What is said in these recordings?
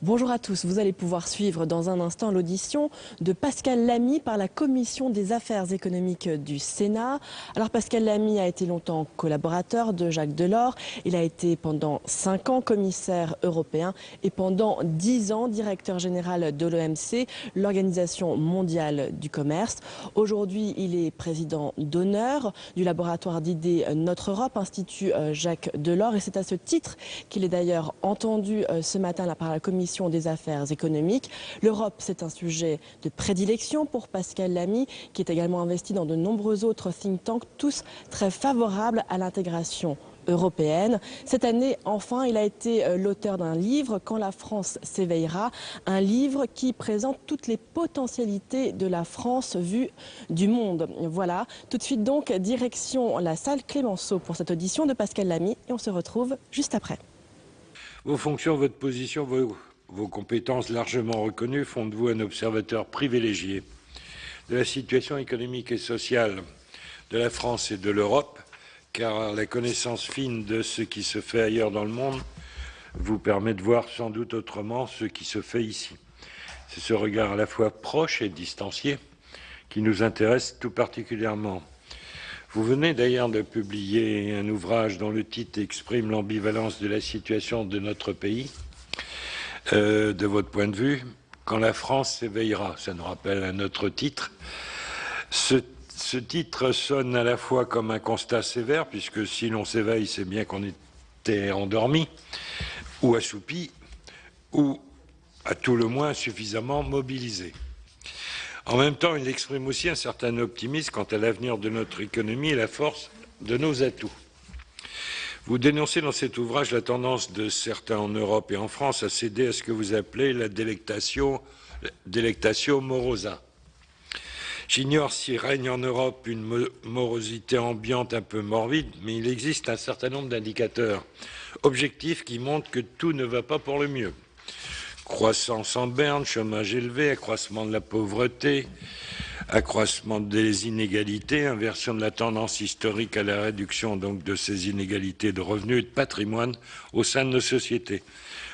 Bonjour à tous, vous allez pouvoir suivre dans un instant l'audition de Pascal Lamy par la Commission des affaires économiques du Sénat. Alors Pascal Lamy a été longtemps collaborateur de Jacques Delors, il a été pendant 5 ans commissaire européen et pendant 10 ans directeur général de l'OMC, l'Organisation mondiale du commerce. Aujourd'hui, il est président d'honneur du laboratoire d'idées Notre Europe, Institut Jacques Delors, et c'est à ce titre qu'il est d'ailleurs entendu ce matin là, par la Commission des affaires économiques. L'Europe, c'est un sujet de prédilection pour Pascal Lamy, qui est également investi dans de nombreux autres think tanks, tous très favorables à l'intégration européenne. Cette année, enfin, il a été l'auteur d'un livre, Quand la France s'éveillera, un livre qui présente toutes les potentialités de la France vue du monde. Voilà, tout de suite donc, direction la salle Clémenceau pour cette audition de Pascal Lamy et on se retrouve juste après. Vos fonctions, votre position, vos compétences largement reconnues font de vous un observateur privilégié de la situation économique et sociale de la France et de l'Europe, car la connaissance fine de ce qui se fait ailleurs dans le monde vous permet de voir sans doute autrement ce qui se fait ici. C'est ce regard à la fois proche et distancié qui nous intéresse tout particulièrement. Vous venez d'ailleurs de publier un ouvrage dont le titre exprime l'ambivalence de la situation de notre pays. De votre point de vue, quand la France s'éveillera, ça nous rappelle un autre titre. Ce titre sonne à la fois comme un constat sévère, puisque si l'on s'éveille, c'est bien qu'on était endormi, ou assoupi, ou à tout le moins suffisamment mobilisé. En même temps, il exprime aussi un certain optimisme quant à l'avenir de notre économie et la force de nos atouts. Vous dénoncez dans cet ouvrage la tendance de certains en Europe et en France à céder à ce que vous appelez la délectatio morosa. J'ignore s'il règne en Europe une morosité ambiante un peu morbide, mais il existe un certain nombre d'indicateurs objectifs qui montrent que tout ne va pas pour le mieux. Croissance en berne, chômage élevé, accroissement de la pauvreté, accroissement des inégalités, inversion de la tendance historique à la réduction donc de ces inégalités de revenus et de patrimoine au sein de nos sociétés,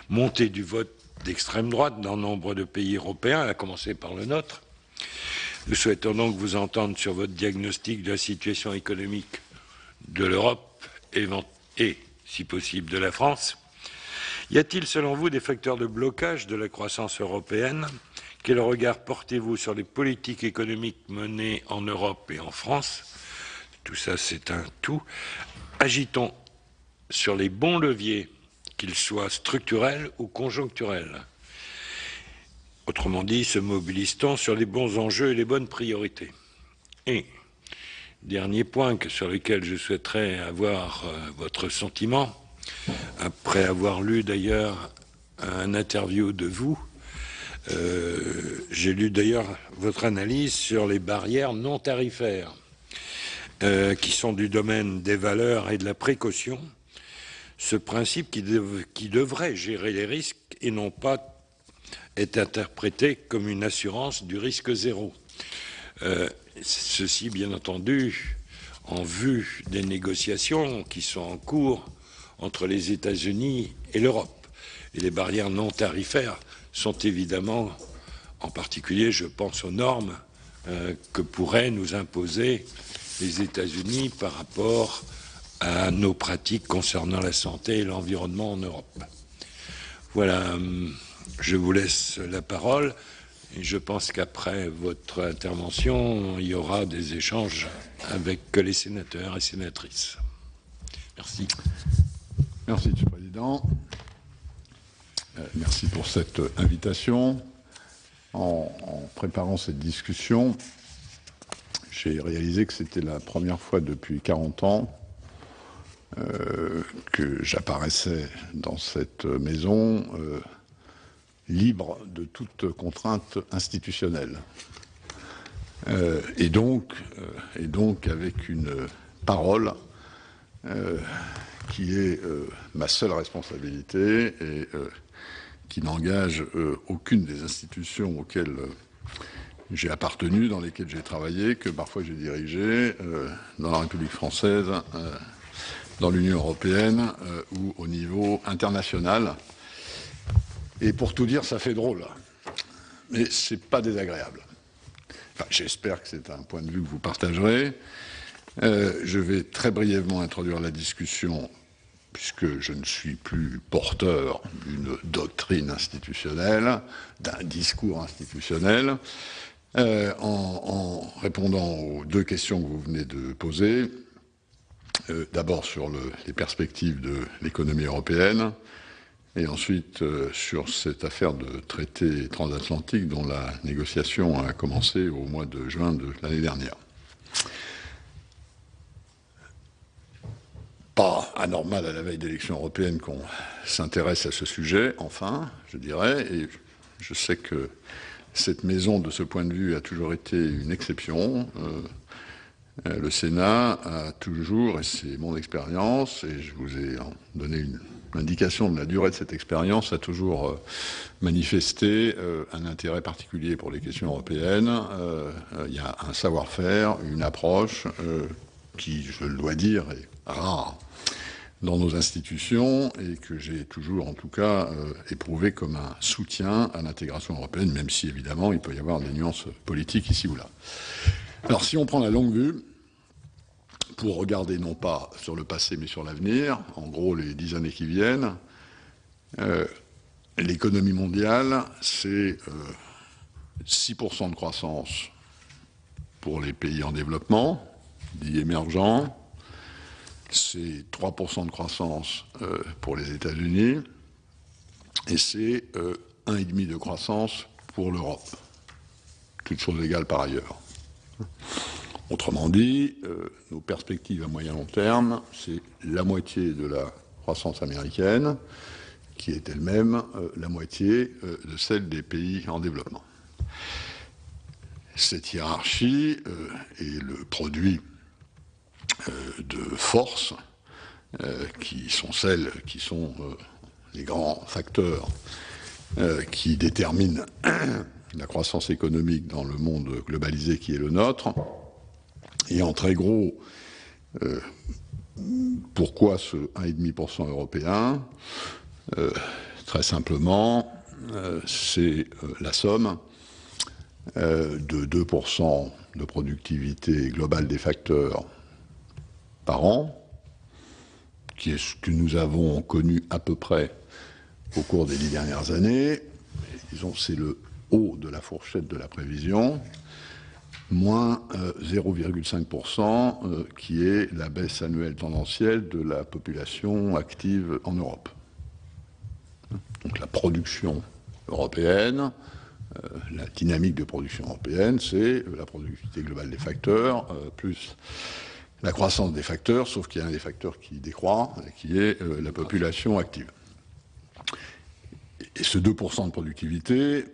montée du vote d'extrême droite dans nombre de pays européens, à commencer par le nôtre. Nous souhaitons donc vous entendre sur votre diagnostic de la situation économique de l'Europe et, si possible, de la France. Y a-t-il, selon vous, des facteurs de blocage de la croissance européenne? Quel regard portez-vous sur les politiques économiques menées en Europe et en France? Tout ça, c'est un tout. Agitons sur les bons leviers, qu'ils soient structurels ou conjoncturels. Autrement dit, se mobilise-t-on sur les bons enjeux et les bonnes priorités? Et, dernier point sur lequel je souhaiterais avoir votre sentiment, après avoir lu d'ailleurs un interview de vous, j'ai lu d'ailleurs votre analyse sur les barrières non tarifaires, qui sont du domaine des valeurs et de la précaution, ce principe qui devrait gérer les risques et non pas est interprété comme une assurance du risque zéro. Ceci, bien entendu, en vue des négociations qui sont en cours entre les États-Unis et l'Europe. Et les barrières non tarifaires sont évidemment, en particulier, je pense aux normes que pourraient nous imposer les États-Unis par rapport à nos pratiques concernant la santé et l'environnement en Europe. Voilà. Je vous laisse la parole et je pense qu'après votre intervention, il y aura des échanges avec les sénateurs et sénatrices. Merci. Merci, Monsieur le Président. Merci pour cette invitation. En préparant cette discussion, j'ai réalisé que c'était la première fois depuis 40 ans que j'apparaissais dans cette maison libre de toute contrainte institutionnelle. Et donc avec une parole qui est ma seule responsabilité et qui n'engage aucune des institutions auxquelles j'ai appartenu, dans lesquelles j'ai travaillé, que parfois j'ai dirigé, dans la République française, dans l'Union européenne ou au niveau international. Et pour tout dire, ça fait drôle. Mais c'est pas désagréable. Enfin, j'espère que c'est un point de vue que vous partagerez. Je vais très brièvement introduire la discussion, puisque je ne suis plus porteur d'une doctrine institutionnelle, d'un discours institutionnel, en répondant aux deux questions que vous venez de poser. D'abord sur les perspectives de l'économie européenne, et ensuite sur cette affaire de traité transatlantique dont la négociation a commencé au mois de juin de l'année dernière. Pas anormal à la veille d'élections européennes qu'on s'intéresse à ce sujet, enfin, je dirais, et je sais que cette maison, de ce point de vue, a toujours été une exception. Le Sénat a toujours, et c'est mon expérience, et je vous ai donné une indication de la durée de cette expérience, a toujours manifesté un intérêt particulier pour les questions européennes. Il y a un savoir-faire, une approche qui, je le dois dire, est rare dans nos institutions et que j'ai toujours, en tout cas, éprouvé comme un soutien à l'intégration européenne, même si, évidemment, il peut y avoir des nuances politiques ici ou là. Alors, si on prend la longue vue, pour regarder non pas sur le passé, mais sur l'avenir, en gros, les 10 années qui viennent, l'économie mondiale, c'est 6% de croissance pour les pays en développement, dits émergents, c'est 3% de croissance pour les États-Unis, et c'est 1,5% de croissance pour l'Europe, toutes choses égales par ailleurs. Autrement dit, nos perspectives à moyen long terme, c'est la moitié de la croissance américaine, qui est elle-même la moitié de celle des pays en développement. Cette hiérarchie est le produit de forces qui sont celles qui sont les grands facteurs qui déterminent la croissance économique dans le monde globalisé qui est le nôtre. Et en très gros, pourquoi ce 1,5% européen ? Très simplement, c'est la somme de 2% de productivité globale des facteurs par an, qui est ce que nous avons connu à peu près au cours des 10 dernières années. Disons, c'est le haut de la fourchette de la prévision, moins 0,5%, qui est la baisse annuelle tendancielle de la population active en Europe. Donc la production européenne, la dynamique de production européenne, c'est la productivité globale des facteurs, plus la croissance des facteurs, sauf qu'il y a un des facteurs qui décroît, qui est la population active. Et ce 2% de productivité,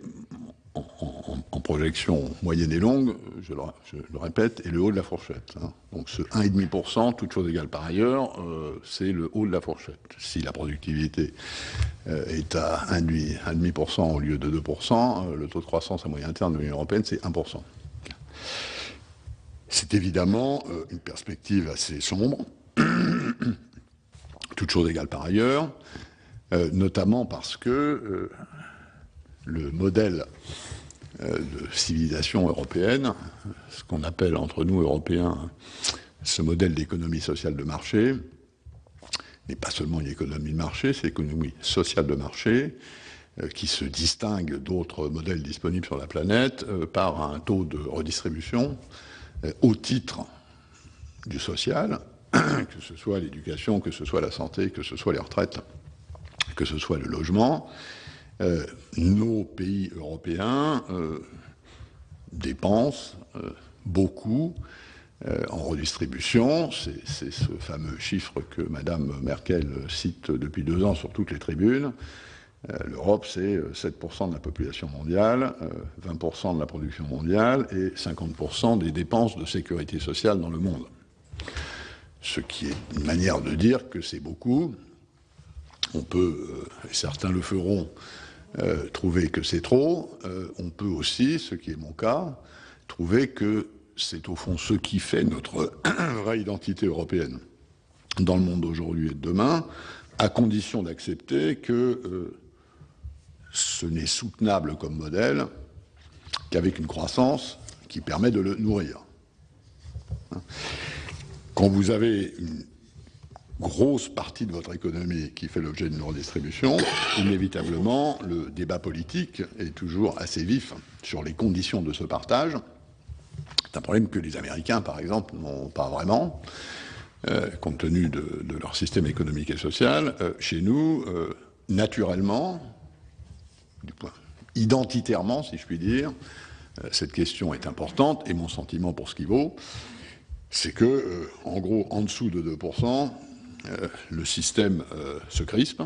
en projection moyenne et longue, je le répète, est le haut de la fourchette. Donc ce 1,5%, toute chose égale par ailleurs, c'est le haut de la fourchette. Si la productivité est à 1,5% au lieu de 2%, le taux de croissance à moyen terme de l'Union européenne, c'est 1%. C'est évidemment une perspective assez sombre, toute chose égale par ailleurs, notamment parce que le modèle de civilisation européenne, ce qu'on appelle entre nous Européens ce modèle d'économie sociale de marché, n'est pas seulement une économie de marché, c'est l'économie sociale de marché qui se distingue d'autres modèles disponibles sur la planète par un taux de redistribution au titre du social, que ce soit l'éducation, que ce soit la santé, que ce soit les retraites, que ce soit le logement. Nos pays européens dépensent beaucoup en redistribution. C'est ce fameux chiffre que Mme Merkel cite depuis 2 ans sur toutes les tribunes. L'Europe, c'est 7% de la population mondiale, 20% de la production mondiale et 50% des dépenses de sécurité sociale dans le monde. Ce qui est une manière de dire que c'est beaucoup. On peut, et certains le feront, trouver que c'est trop. On peut aussi, ce qui est mon cas, trouver que c'est au fond ce qui fait notre vraie identité européenne dans le monde d'aujourd'hui et de demain, à condition d'accepter que ce n'est soutenable comme modèle qu'avec une croissance qui permet de le nourrir. Quand vous avez une grosse partie de votre économie qui fait l'objet d'une redistribution, inévitablement, le débat politique est toujours assez vif sur les conditions de ce partage. C'est un problème que les Américains, par exemple, n'ont pas vraiment, compte tenu de leur système économique et social. Chez nous, naturellement, identitairement, si je puis dire, cette question est importante, et mon sentiment pour ce qui vaut, c'est que, en gros, en dessous de 2%, le système se crispe.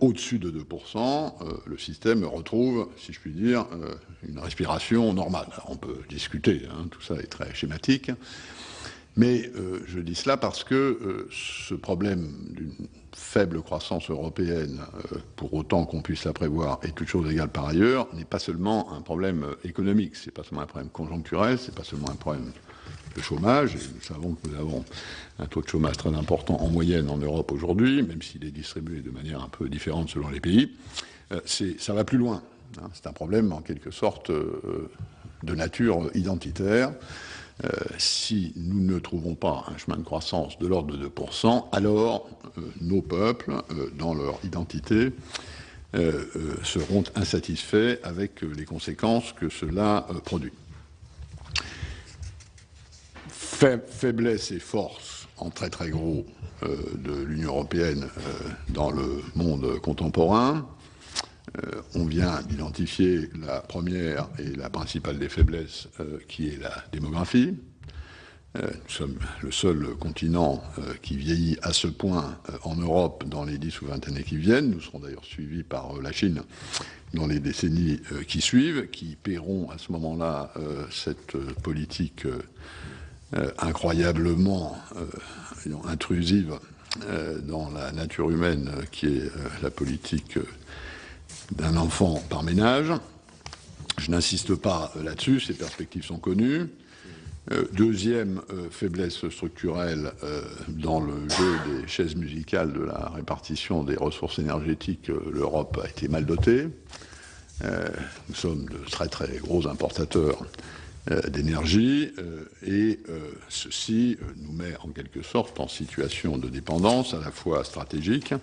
Au-dessus de 2%, le système retrouve, si je puis dire, une respiration normale. Alors, on peut discuter, hein, tout ça est très schématique, mais je dis cela parce que ce problème d'une faible croissance européenne, pour autant qu'on puisse la prévoir, et toute chose égale par ailleurs, n'est pas seulement un problème économique, c'est pas seulement un problème conjoncturel, c'est pas seulement un problème de chômage, et nous savons que nous avons un taux de chômage très important en moyenne en Europe aujourd'hui, même s'il est distribué de manière un peu différente selon les pays, ça va plus loin. Hein, c'est un problème en quelque sorte de nature identitaire. Si nous ne trouvons pas un chemin de croissance de l'ordre de 2%, alors nos peuples, dans leur identité, seront insatisfaits avec les conséquences que cela produit. Faiblesse et force en très très gros de l'Union européenne dans le monde contemporain. On vient d'identifier la première et la principale des faiblesses, qui est la démographie. Nous sommes le seul continent qui vieillit à ce point en Europe dans les 10 ou 20 années qui viennent. Nous serons d'ailleurs suivis par la Chine dans les décennies qui suivent, qui paieront à ce moment-là cette politique incroyablement intrusive dans la nature humaine, qui est la politique d'un enfant par ménage. Je n'insiste pas là-dessus, ces perspectives sont connues. Deuxième faiblesse structurelle dans le jeu des chaises musicales de la répartition des ressources énergétiques, l'Europe a été mal dotée. Nous sommes de très très gros importateurs d'énergie, et ceci nous met en quelque sorte en situation de dépendance à la fois stratégique,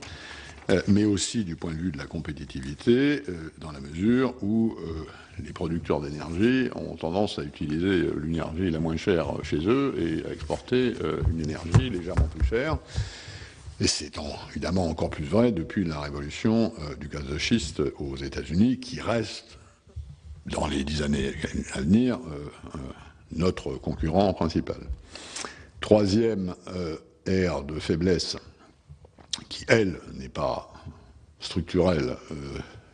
mais aussi du point de vue de la compétitivité, dans la mesure où les producteurs d'énergie ont tendance à utiliser l'énergie la moins chère chez eux et à exporter une énergie légèrement plus chère. Et c'est évidemment encore plus vrai depuis la révolution du gaz de schiste aux États-Unis, qui reste, dans les 10 années à venir, notre concurrent principal. Troisième ère de faiblesse, qui, elle, n'est pas structurelle,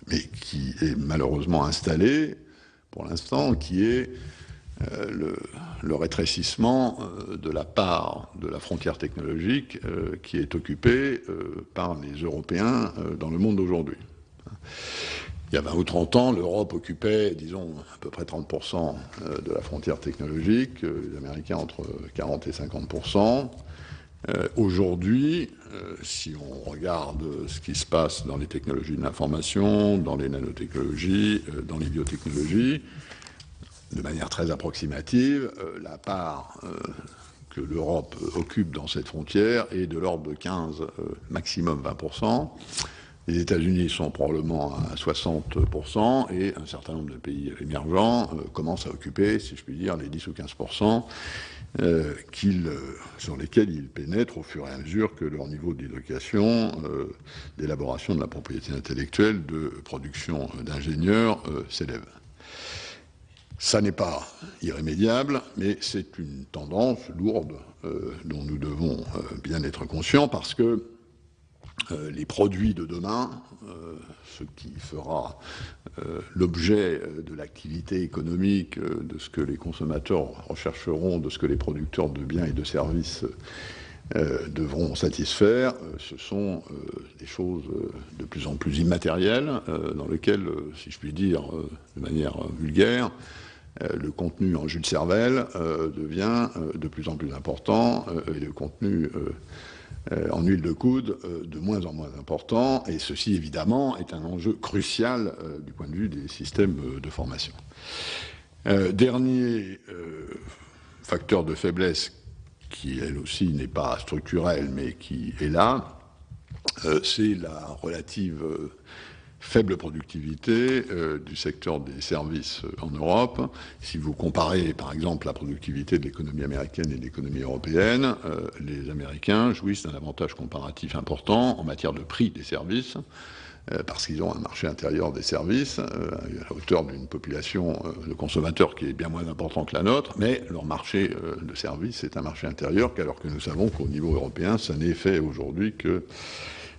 mais qui est malheureusement installée, pour l'instant, qui est le rétrécissement de la part de la frontière technologique qui est occupée par les Européens dans le monde d'aujourd'hui. Il y a 20 ou 30 ans, l'Europe occupait, disons, à peu près 30% de la frontière technologique, les Américains entre 40 et 50%. Aujourd'hui, si on regarde ce qui se passe dans les technologies de l'information, dans les nanotechnologies, dans les biotechnologies, de manière très approximative, la part que l'Europe occupe dans cette frontière est de l'ordre de 15, maximum 20%. Les États-Unis sont probablement à 60%, et un certain nombre de pays émergents commencent à occuper, si je puis dire, les 10 ou 15%. Sur lesquels ils pénètrent au fur et à mesure que leur niveau d'éducation, d'élaboration de la propriété intellectuelle, de production d'ingénieurs s'élève. Ça n'est pas irrémédiable, mais c'est une tendance lourde dont nous devons bien être conscients, parce que les produits de demain, ce qui fera l'objet de l'activité économique, de ce que les consommateurs rechercheront, de ce que les producteurs de biens et de services devront satisfaire, ce sont des choses de plus en plus immatérielles, dans lesquelles, si je puis dire de manière vulgaire, le contenu en jus de cervelle devient de plus en plus important, et le contenu en huile de coude de moins en moins important, et ceci évidemment est un enjeu crucial du point de vue des systèmes de formation. Dernier facteur de faiblesse qui elle aussi n'est pas structurel mais qui est là, c'est la relative faible productivité du secteur des services en Europe. Si vous comparez par exemple la productivité de l'économie américaine et de l'économie européenne, les Américains jouissent d'un avantage comparatif important en matière de prix des services, parce qu'ils ont un marché intérieur des services à la hauteur d'une population de consommateurs qui est bien moins important que la nôtre, mais leur marché de services est un marché intérieur, alors que nous savons qu'au niveau européen, ça n'est fait aujourd'hui que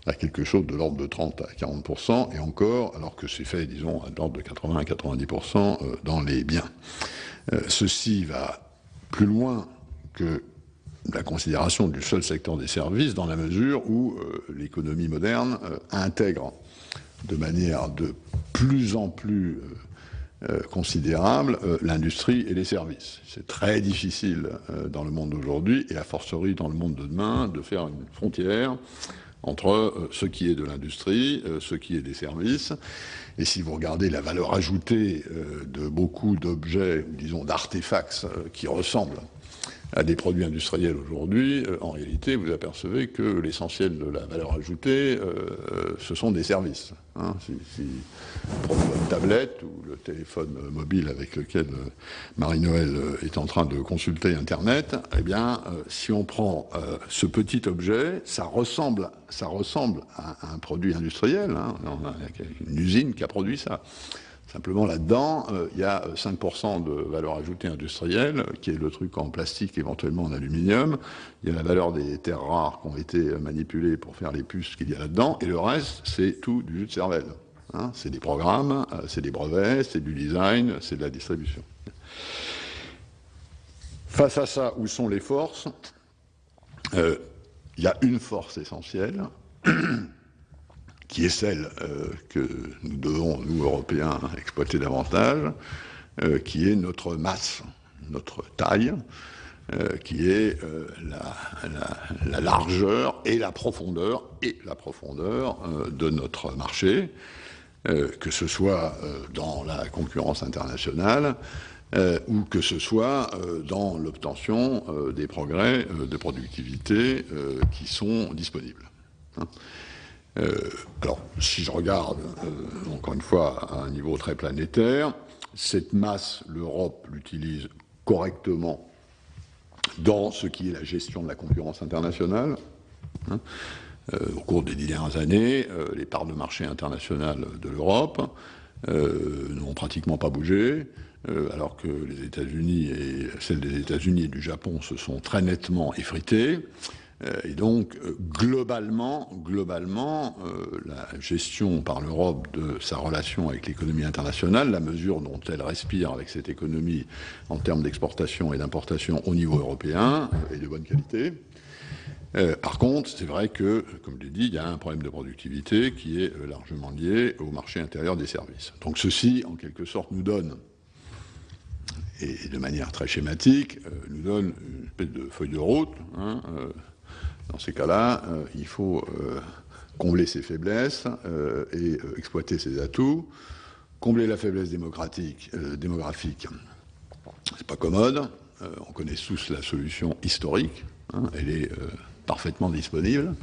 à quelque chose de l'ordre de 30 à 40%, et encore, alors que c'est fait, disons, de l'ordre de 80 à 90% dans les biens. Ceci va plus loin que la considération du seul secteur des services, dans la mesure où l'économie moderne intègre de manière de plus en plus considérable l'industrie et les services. C'est très difficile dans le monde d'aujourd'hui, et a fortiori dans le monde de demain, de faire une frontière entre ce qui est de l'industrie, ce qui est des services. Et si vous regardez la valeur ajoutée de beaucoup d'objets, disons d'artefacts qui ressemblent à des produits industriels aujourd'hui, en réalité, vous apercevez que l'essentiel de la valeur ajoutée, ce sont des services. Hein. Si vous prenez votre tablette ou le téléphone mobile avec lequel Marie-Noël est en train de consulter Internet, eh bien, si on prend ce petit objet, ça ressemble à un produit industriel. Hein. On a une usine qui a produit ça. Simplement, là-dedans, il y a 5% de valeur ajoutée industrielle, qui est le truc en plastique, éventuellement en aluminium. Il y a la valeur des terres rares qui ont été manipulées pour faire les puces qu'il y a là-dedans. Et le reste, c'est tout du jus de cervelle. Hein, c'est des programmes, c'est des brevets, c'est du design, c'est de la distribution. Face à ça, où sont les forces ? Il y a une force essentielle, qui est celle que nous devons, nous, Européens, exploiter davantage, qui est notre masse, notre taille, qui est la largeur et la profondeur de notre marché, que ce soit dans la concurrence internationale ou que ce soit dans l'obtention des progrès de productivité qui sont disponibles. Hein. Alors, si je regarde, encore une fois, à un niveau très planétaire, cette masse, l'Europe l'utilise correctement dans ce qui est la gestion de la concurrence internationale. Hein. Au cours des 10 dernières années, les parts de marché internationales de l'Europe n'ont pratiquement pas bougé, alors que les États-Unis et celles des États-Unis et du Japon se sont très nettement effritées. Et donc, globalement, la gestion par l'Europe de sa relation avec l'économie internationale, la mesure dont elle respire avec cette économie en termes d'exportation et d'importation au niveau européen, est de bonne qualité. Par contre, c'est vrai que, comme je l'ai dit, il y a un problème de productivité qui est largement lié au marché intérieur des services. Donc ceci, en quelque sorte, nous donne, et de manière très schématique, nous donne une espèce de feuille de route. Hein, dans ces cas-là, il faut combler ses faiblesses et exploiter ses atouts. Combler la faiblesse démographique, c'est pas commode. On connaît tous la solution historique. Hein, elle est parfaitement disponible.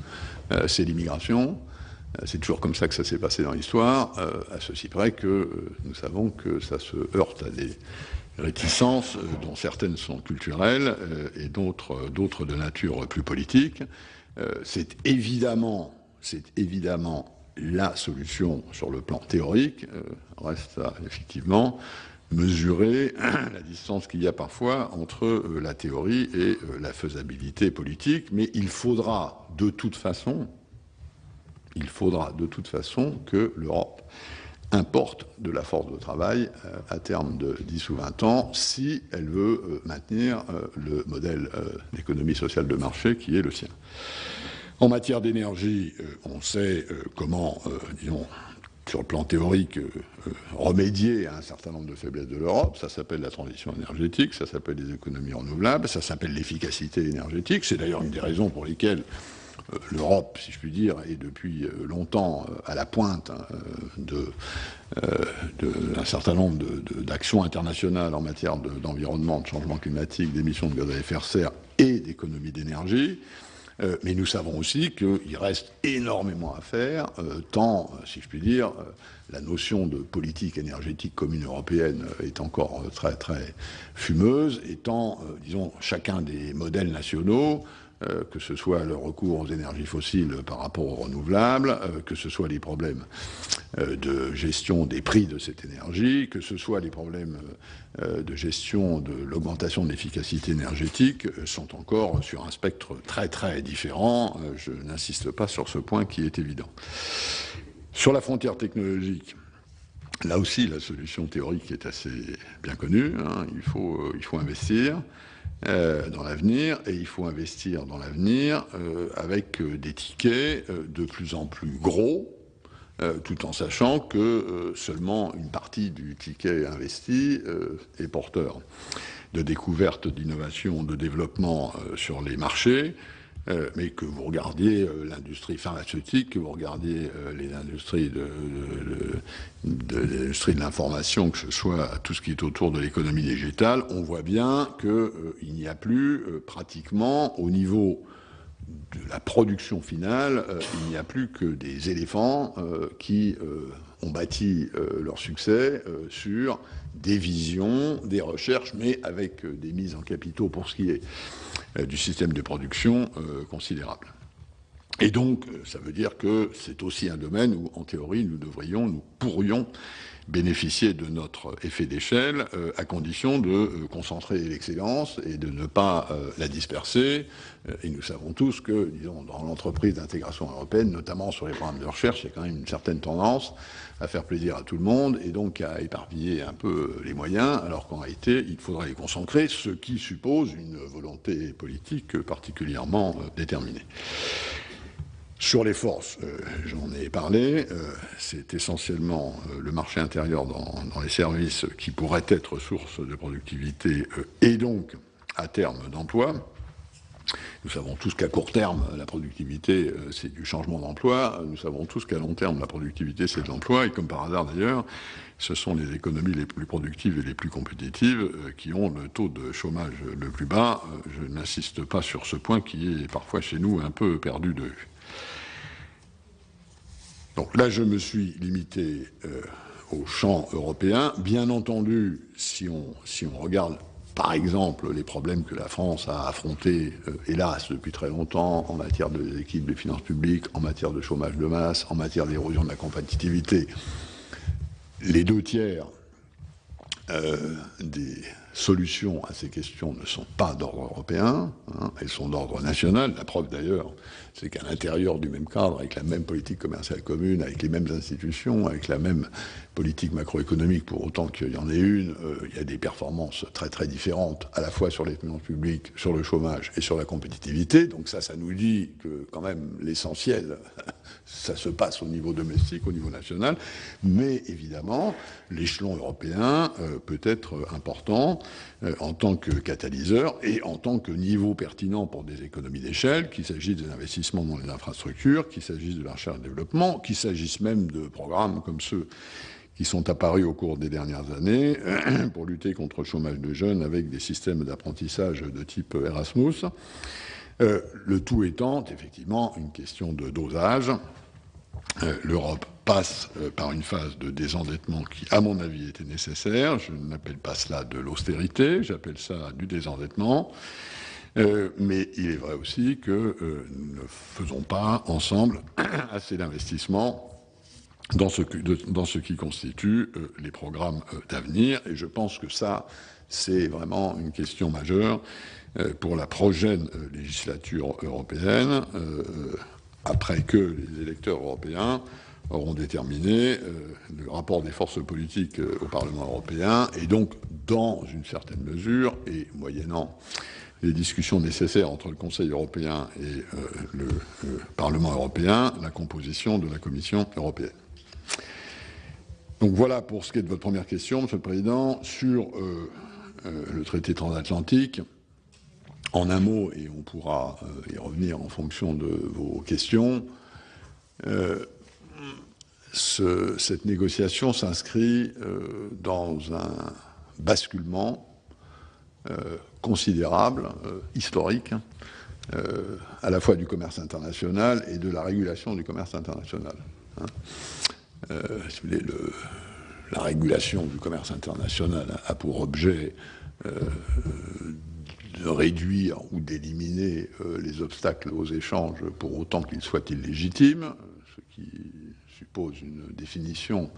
C'est l'immigration. C'est toujours comme ça que ça s'est passé dans l'histoire, à ceci près que nous savons que ça se heurte à des réticences dont certaines sont culturelles et d'autres de nature plus politique. C'est évidemment la solution sur le plan théorique. Reste à effectivement mesurer la distance qu'il y a parfois entre la théorie et la faisabilité politique, mais il faudra de toute façon que l'Europe importe de la force de travail à terme de 10 ou 20 ans si elle veut maintenir le modèle d'économie sociale de marché qui est le sien. En matière d'énergie, on sait comment, disons, sur le plan théorique, remédier à un certain nombre de faiblesses de l'Europe. Ça s'appelle la transition énergétique, ça s'appelle les économies renouvelables, ça s'appelle l'efficacité énergétique. C'est d'ailleurs une des raisons pour lesquelles l'Europe, si je puis dire, est depuis longtemps à la pointe d'un certain nombre d'actions internationales en matière d'environnement, de changement climatique, d'émissions de gaz à effet de serre et d'économie d'énergie. Mais nous savons aussi qu'il reste énormément à faire, tant, si je puis dire, la notion de politique énergétique commune européenne est encore très, très fumeuse, et tant, disons, chacun des modèles nationaux, que ce soit le recours aux énergies fossiles par rapport aux renouvelables, que ce soit les problèmes de gestion des prix de cette énergie, que ce soit les problèmes de gestion de l'augmentation de l'efficacité énergétique, sont encore sur un spectre très très différent. Je n'insiste pas sur ce point qui est évident. Sur la frontière technologique, là aussi la solution théorique est assez bien connue, hein. Il faut investir dans l'avenir, et il faut investir dans l'avenir avec des tickets de plus en plus gros, tout en sachant que seulement une partie du ticket investi est porteur de découvertes, d'innovation, de développement sur les marchés, mais que vous regardiez l'industrie pharmaceutique, que vous regardiez les industries l'industrie de l'information, que ce soit tout ce qui est autour de l'économie digitale, on voit bien qu'il n'y a plus pratiquement au niveau de la production finale, il n'y a plus que des éléphants qui ont bâti leur succès sur des visions, des recherches, mais avec des mises en capitaux pour ce qui est du système de production considérable. Et donc, ça veut dire que c'est aussi un domaine où, en théorie, nous pourrions bénéficier de notre effet d'échelle à condition de concentrer l'excellence et de ne pas la disperser. Et nous savons tous que, disons, dans l'entreprise d'intégration européenne, notamment sur les programmes de recherche, il y a quand même une certaine tendance à faire plaisir à tout le monde et donc à éparpiller un peu les moyens, alors qu'en réalité, il faudrait les concentrer, ce qui suppose une volonté politique particulièrement déterminée. Sur les forces, j'en ai parlé, c'est essentiellement le marché intérieur dans les services qui pourrait être source de productivité et donc, à terme, d'emploi. Nous savons tous qu'à court terme, la productivité, c'est du changement d'emploi. Nous savons tous qu'à long terme, la productivité, c'est de l'emploi. Et comme par hasard, d'ailleurs, ce sont les économies les plus productives et les plus compétitives qui ont le taux de chômage le plus bas. Je n'insiste pas sur ce point qui est parfois chez nous un peu perdu de vue. Donc là, je me suis limité au champ européen. Bien entendu, si on regarde, par exemple, les problèmes que la France a affrontés, hélas, depuis très longtemps, en matière de l'équilibre des finances publiques, en matière de chômage de masse, en matière d'érosion de la compétitivité, les 2/3 des solutions à ces questions ne sont pas d'ordre européen, hein, elles sont d'ordre national. La preuve d'ailleurs, c'est qu'à l'intérieur du même cadre, avec la même politique commerciale commune, avec les mêmes institutions, avec la même politique macroéconomique, pour autant qu'il y en ait une, il y a des performances très très différentes, à la fois sur les finances publiques, sur le chômage et sur la compétitivité. Donc ça nous dit que quand même l'essentiel, ça se passe au niveau domestique, au niveau national, mais évidemment, l'échelon européen peut être important en tant que catalyseur et en tant que niveau pertinent pour des économies d'échelle, qu'il s'agisse des investissements dans les infrastructures, qu'il s'agisse de la recherche et développement, qu'il s'agisse même de programmes comme ceux qui sont apparus au cours des dernières années pour lutter contre le chômage de jeunes avec des systèmes d'apprentissage de type Erasmus. Le tout étant effectivement une question de dosage. L'Europe passe par une phase de désendettement qui, à mon avis, était nécessaire. Je n'appelle pas cela de l'austérité, j'appelle ça du désendettement. Mais il est vrai aussi que nous ne faisons pas ensemble assez d'investissements dans ce qui constitue les programmes d'avenir. Et je pense que ça, c'est vraiment une question majeure pour la prochaine législature européenne, après que les électeurs européens auront déterminé le rapport des forces politiques au Parlement européen, et donc, dans une certaine mesure, et moyennant les discussions nécessaires entre le Conseil européen et le Parlement européen, la composition de la Commission européenne. Donc voilà pour ce qui est de votre première question, Monsieur le Président. Sur le traité transatlantique, En un mot, et on pourra y revenir en fonction de vos questions, cette négociation s'inscrit dans un basculement considérable, historique, à la fois du commerce international et de la régulation du commerce international. Si vous voulez, la régulation du commerce international a pour objet de réduire ou d'éliminer les obstacles aux échanges pour autant qu'ils soient illégitimes, ce qui suppose une définition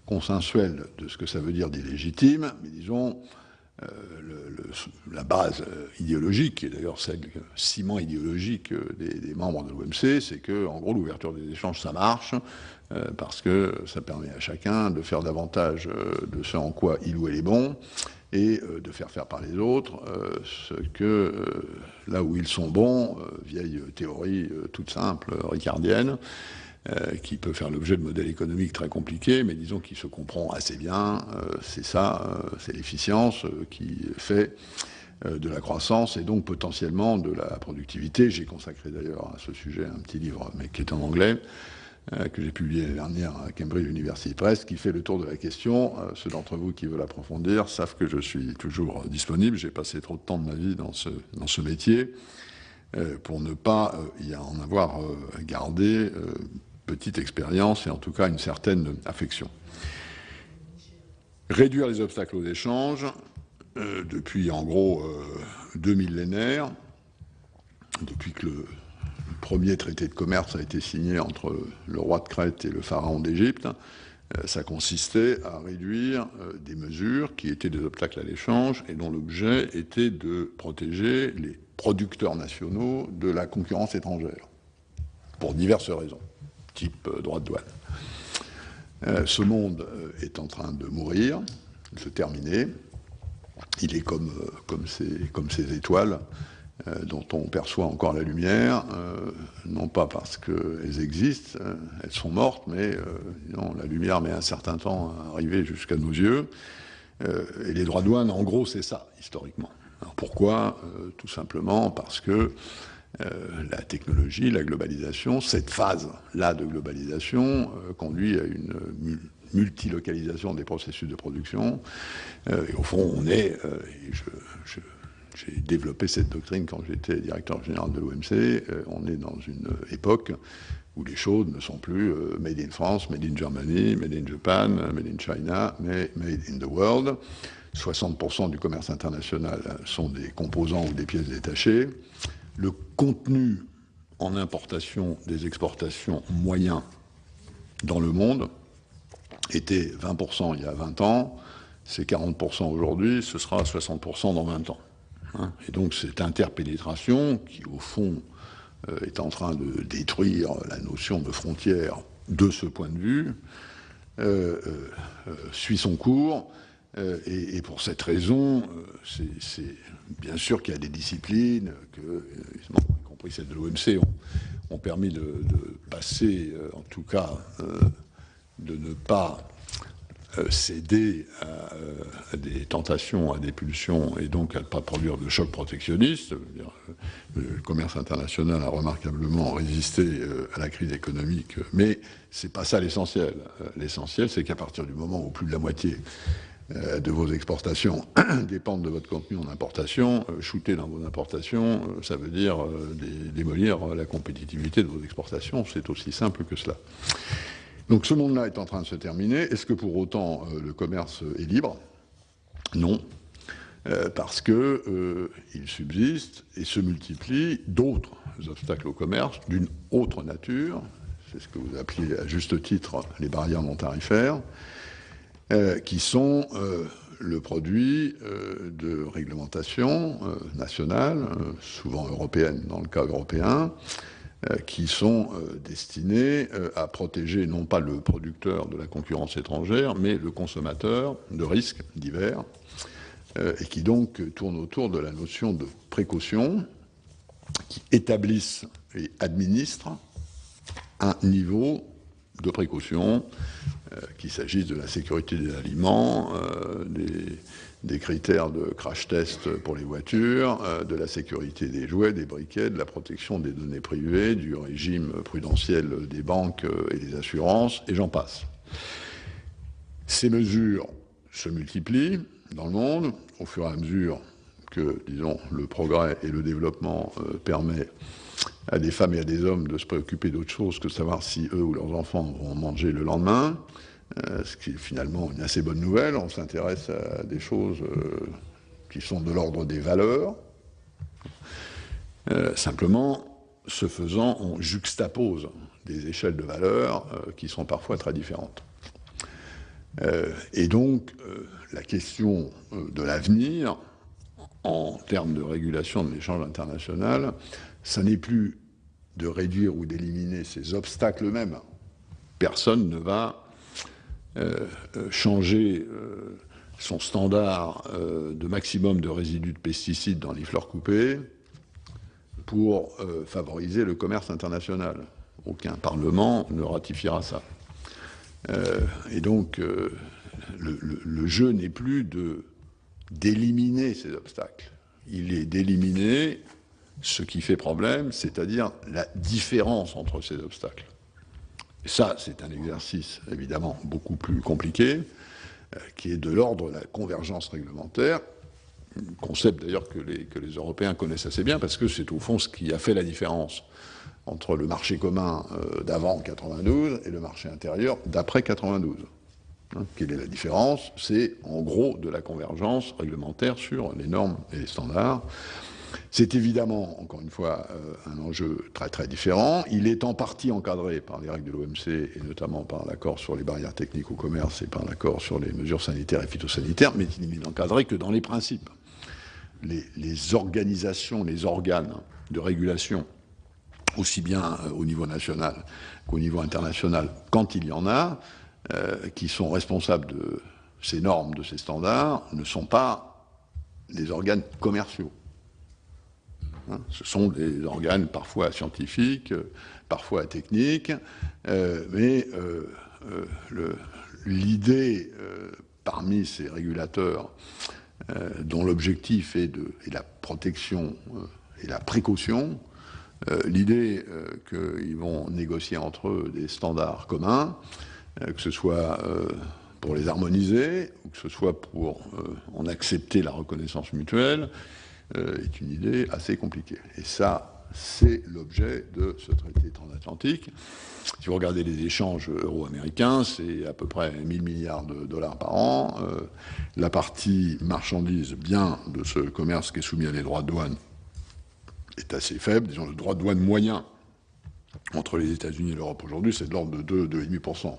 consensuelle de ce que ça veut dire d'illégitime, mais disons, la base idéologique, et d'ailleurs c'est le ciment idéologique des membres de l'OMC, c'est que, en gros, l'ouverture des échanges, ça marche, parce que ça permet à chacun de faire davantage de ce en quoi il ou elle est bon, et de faire faire par les autres ce que, là où ils sont bons, vieille théorie toute simple, ricardienne, qui peut faire l'objet de modèles économiques très compliqués, mais disons qu'il se comprend assez bien. C'est ça, c'est l'efficience qui fait de la croissance et donc potentiellement de la productivité. J'ai consacré d'ailleurs à ce sujet un petit livre, mais qui est en anglais, que j'ai publié l'année dernière à Cambridge University Press, qui fait le tour de la question. Ceux d'entre vous qui veulent approfondir savent que je suis toujours disponible. J'ai passé trop de temps de ma vie dans ce métier pour ne pas y en avoir gardé petite expérience et en tout cas une certaine affection. Réduire les obstacles aux échanges, depuis en gros 2 millénaires, depuis que le premier traité de commerce a été signé entre le roi de Crète et le pharaon d'Égypte, ça consistait à réduire des mesures qui étaient des obstacles à l'échange et dont l'objet était de protéger les producteurs nationaux de la concurrence étrangère, pour diverses raisons, type droit de douane. Ce monde est en train de mourir, de se terminer. Il est comme ces étoiles dont on perçoit encore la lumière, non pas parce qu'elles existent, elles sont mortes, mais non, la lumière met un certain temps à arriver jusqu'à nos yeux. Et les droits de douane, en gros, c'est ça, historiquement. Alors pourquoi ? Tout simplement parce que la technologie, la globalisation, cette phase-là de globalisation conduit à une multilocalisation des processus de production. Et au fond, on est, j'ai développé cette doctrine quand j'étais directeur général de l'OMC, on est dans une époque où les choses ne sont plus made in France, made in Germany, made in Japan, made in China, mais made in the world. 60% du commerce international sont des composants ou des pièces détachées. Le contenu en importation des exportations moyens dans le monde était 20% il y a 20 ans, c'est 40% aujourd'hui, ce sera 60% dans 20 ans. Et donc cette interpénétration qui, au fond, est en train de détruire la notion de frontière de ce point de vue, suit son cours. Et pour cette raison, c'est bien sûr qu'il y a des disciplines que, y compris celles de l'OMC, ont permis de passer, en tout cas, de ne pas céder à des tentations, à des pulsions, et donc à ne pas produire de choc protectionniste. Le commerce international a remarquablement résisté à la crise économique, mais c'est pas ça l'essentiel. L'essentiel, c'est qu'à partir du moment où plus de la moitié de vos exportations dépendent de votre contenu en importation, shooter dans vos importations, ça veut dire démolir la compétitivité de vos exportations. C'est aussi simple que cela. Donc ce monde-là est en train de se terminer. Est-ce que pour autant le commerce est libre ? Non, parce que il subsiste et se multiplient d'autres obstacles au commerce d'une autre nature. C'est ce que vous appelez à juste titre les barrières non tarifaires, qui sont le produit de réglementations nationales, souvent européennes dans le cas européen, qui sont destinés à protéger non pas le producteur de la concurrence étrangère, mais le consommateur de risques divers, et qui donc tournent autour de la notion de précaution, qui établissent et administrent un niveau de précaution, qu'il s'agisse de la sécurité des aliments, des critères de crash test pour les voitures, de la sécurité des jouets, des briquets, de la protection des données privées, du régime prudentiel des banques et des assurances, et j'en passe. Ces mesures se multiplient dans le monde au fur et à mesure que, disons, le progrès et le développement permet à des femmes et à des hommes de se préoccuper d'autre chose que de savoir si eux ou leurs enfants vont manger le lendemain, ce qui est finalement une assez bonne nouvelle. On s'intéresse à des choses qui sont de l'ordre des valeurs. Simplement, ce faisant, on juxtapose des échelles de valeurs qui sont parfois très différentes. Et donc, la question de l'avenir, en termes de régulation de l'échange international, ça n'est plus de réduire ou d'éliminer ces obstacles eux-mêmes. Personne ne va changer son standard de maximum de résidus de pesticides dans les fleurs coupées pour favoriser le commerce international. Aucun Parlement ne ratifiera ça. Et donc, le jeu n'est plus d'éliminer ces obstacles. Il est d'éliminer ce qui fait problème, c'est-à-dire la différence entre ces obstacles. Et ça, c'est un exercice évidemment beaucoup plus compliqué, qui est de l'ordre de la convergence réglementaire, concept d'ailleurs que les Européens connaissent assez bien, parce que c'est au fond ce qui a fait la différence entre le marché commun d'avant 92 et le marché intérieur d'après 92. Quelle est la différence? C'est en gros de la convergence réglementaire sur les normes et les standards. C'est évidemment, encore une fois, un enjeu très très différent. Il est en partie encadré par les règles de l'OMC et notamment par l'accord sur les barrières techniques au commerce et par l'accord sur les mesures sanitaires et phytosanitaires, mais il n'est encadré que dans les principes. Les organisations, les organes de régulation, aussi bien au niveau national qu'au niveau international, quand il y en a, qui sont responsables de ces normes, de ces standards, ne sont pas des organes commerciaux. Ce sont des organes parfois scientifiques, parfois techniques, mais l'idée parmi ces régulateurs dont l'objectif est la protection et la précaution, l'idée qu'ils vont négocier entre eux des standards communs, que ce soit pour les harmoniser ou que ce soit pour en accepter la reconnaissance mutuelle, est une idée assez compliquée. Et ça, c'est l'objet de ce traité transatlantique. Si vous regardez les échanges euro-américains, c'est à peu près 1 000 milliards de dollars par an. La partie marchandise, bien de ce commerce qui est soumis à des droits de douane, est assez faible. Disons, le droit de douane moyen entre les États-Unis et l'Europe aujourd'hui, c'est de l'ordre de 2,5%.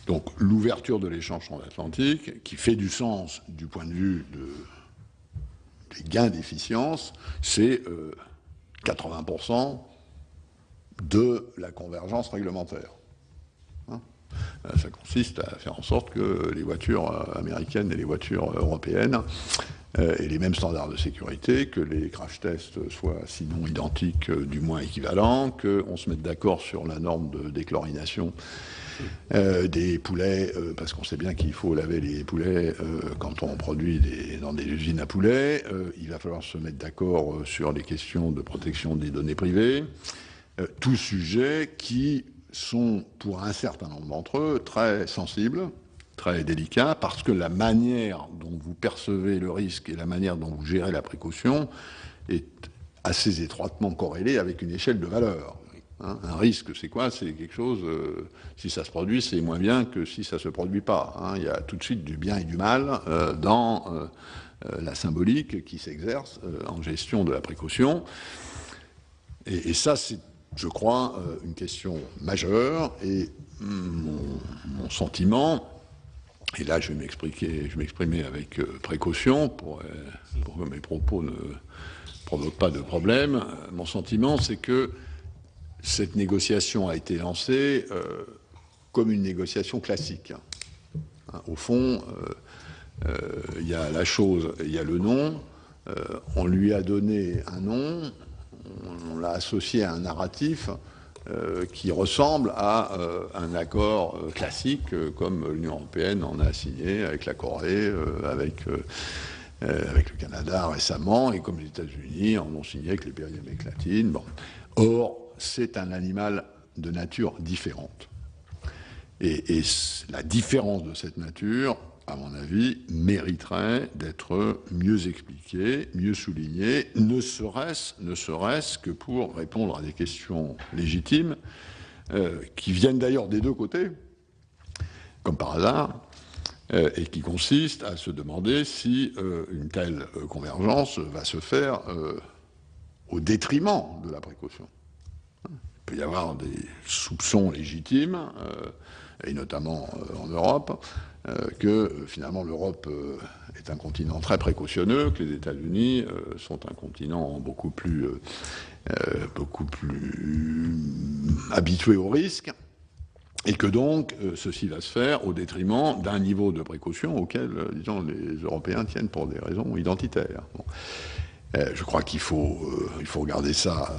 Donc, l'ouverture de l'échange transatlantique, qui fait du sens du point de vue des gains d'efficience, c'est 80% de la convergence réglementaire. Ça consiste à faire en sorte que les voitures américaines et les voitures européennes aient les mêmes standards de sécurité, que les crash tests soient sinon identiques, du moins équivalents, qu'on se mette d'accord sur la norme de déchlorination des poulets, parce qu'on sait bien qu'il faut laver les poulets quand on produit dans des usines à poulets. Il va falloir se mettre d'accord sur les questions de protection des données privées. Tous sujets qui sont, pour un certain nombre d'entre eux, très sensibles, très délicats, parce que la manière dont vous percevez le risque et la manière dont vous gérez la précaution est assez étroitement corrélée avec une échelle de valeur. Un risque, c'est quoi? C'est quelque chose, si ça se produit, c'est moins bien que si ça ne se produit pas. Il y a tout de suite du bien et du mal dans la symbolique qui s'exerce en gestion de la précaution. Et ça, c'est, je crois, une question majeure. Et mon sentiment, et là je vais m'exprimer avec précaution pour que mes propos ne provoquent pas de problème, mon sentiment, c'est que cette négociation a été lancée comme une négociation classique. Au fond, il y a la chose et il y a le nom. On lui a donné un nom, on l'a associé à un narratif qui ressemble à un accord classique, comme l'Union européenne en a signé avec la Corée, avec le Canada récemment, et comme les États-Unis en ont signé avec les pays d'Amérique latine. Bon. Or, c'est un animal de nature différente. Et la différence de cette nature, à mon avis, mériterait d'être mieux expliquée, mieux soulignée, ne serait-ce que pour répondre à des questions légitimes, qui viennent d'ailleurs des deux côtés, comme par hasard, et qui consistent à se demander si une telle convergence va se faire au détriment de la précaution. Il peut y avoir des soupçons légitimes, et notamment en Europe, que finalement l'Europe est un continent très précautionneux, que les États-Unis sont un continent beaucoup plus habitué au risque, et que donc ceci va se faire au détriment d'un niveau de précaution auquel, disons, les Européens tiennent pour des raisons identitaires. Bon. Je crois qu'il faut regarder ça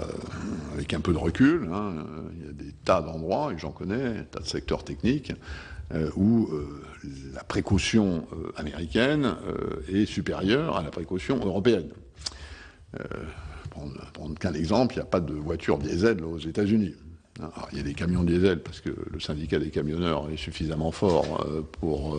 avec un peu de recul. Hein. Il y a des tas d'endroits, et j'en connais, des tas de secteurs techniques, où la précaution américaine est supérieure à la précaution européenne. Prendre qu'un exemple, il n'y a pas de voiture diesel aux États-Unis. Alors, il y a des camions diesel parce que le syndicat des camionneurs est suffisamment fort pour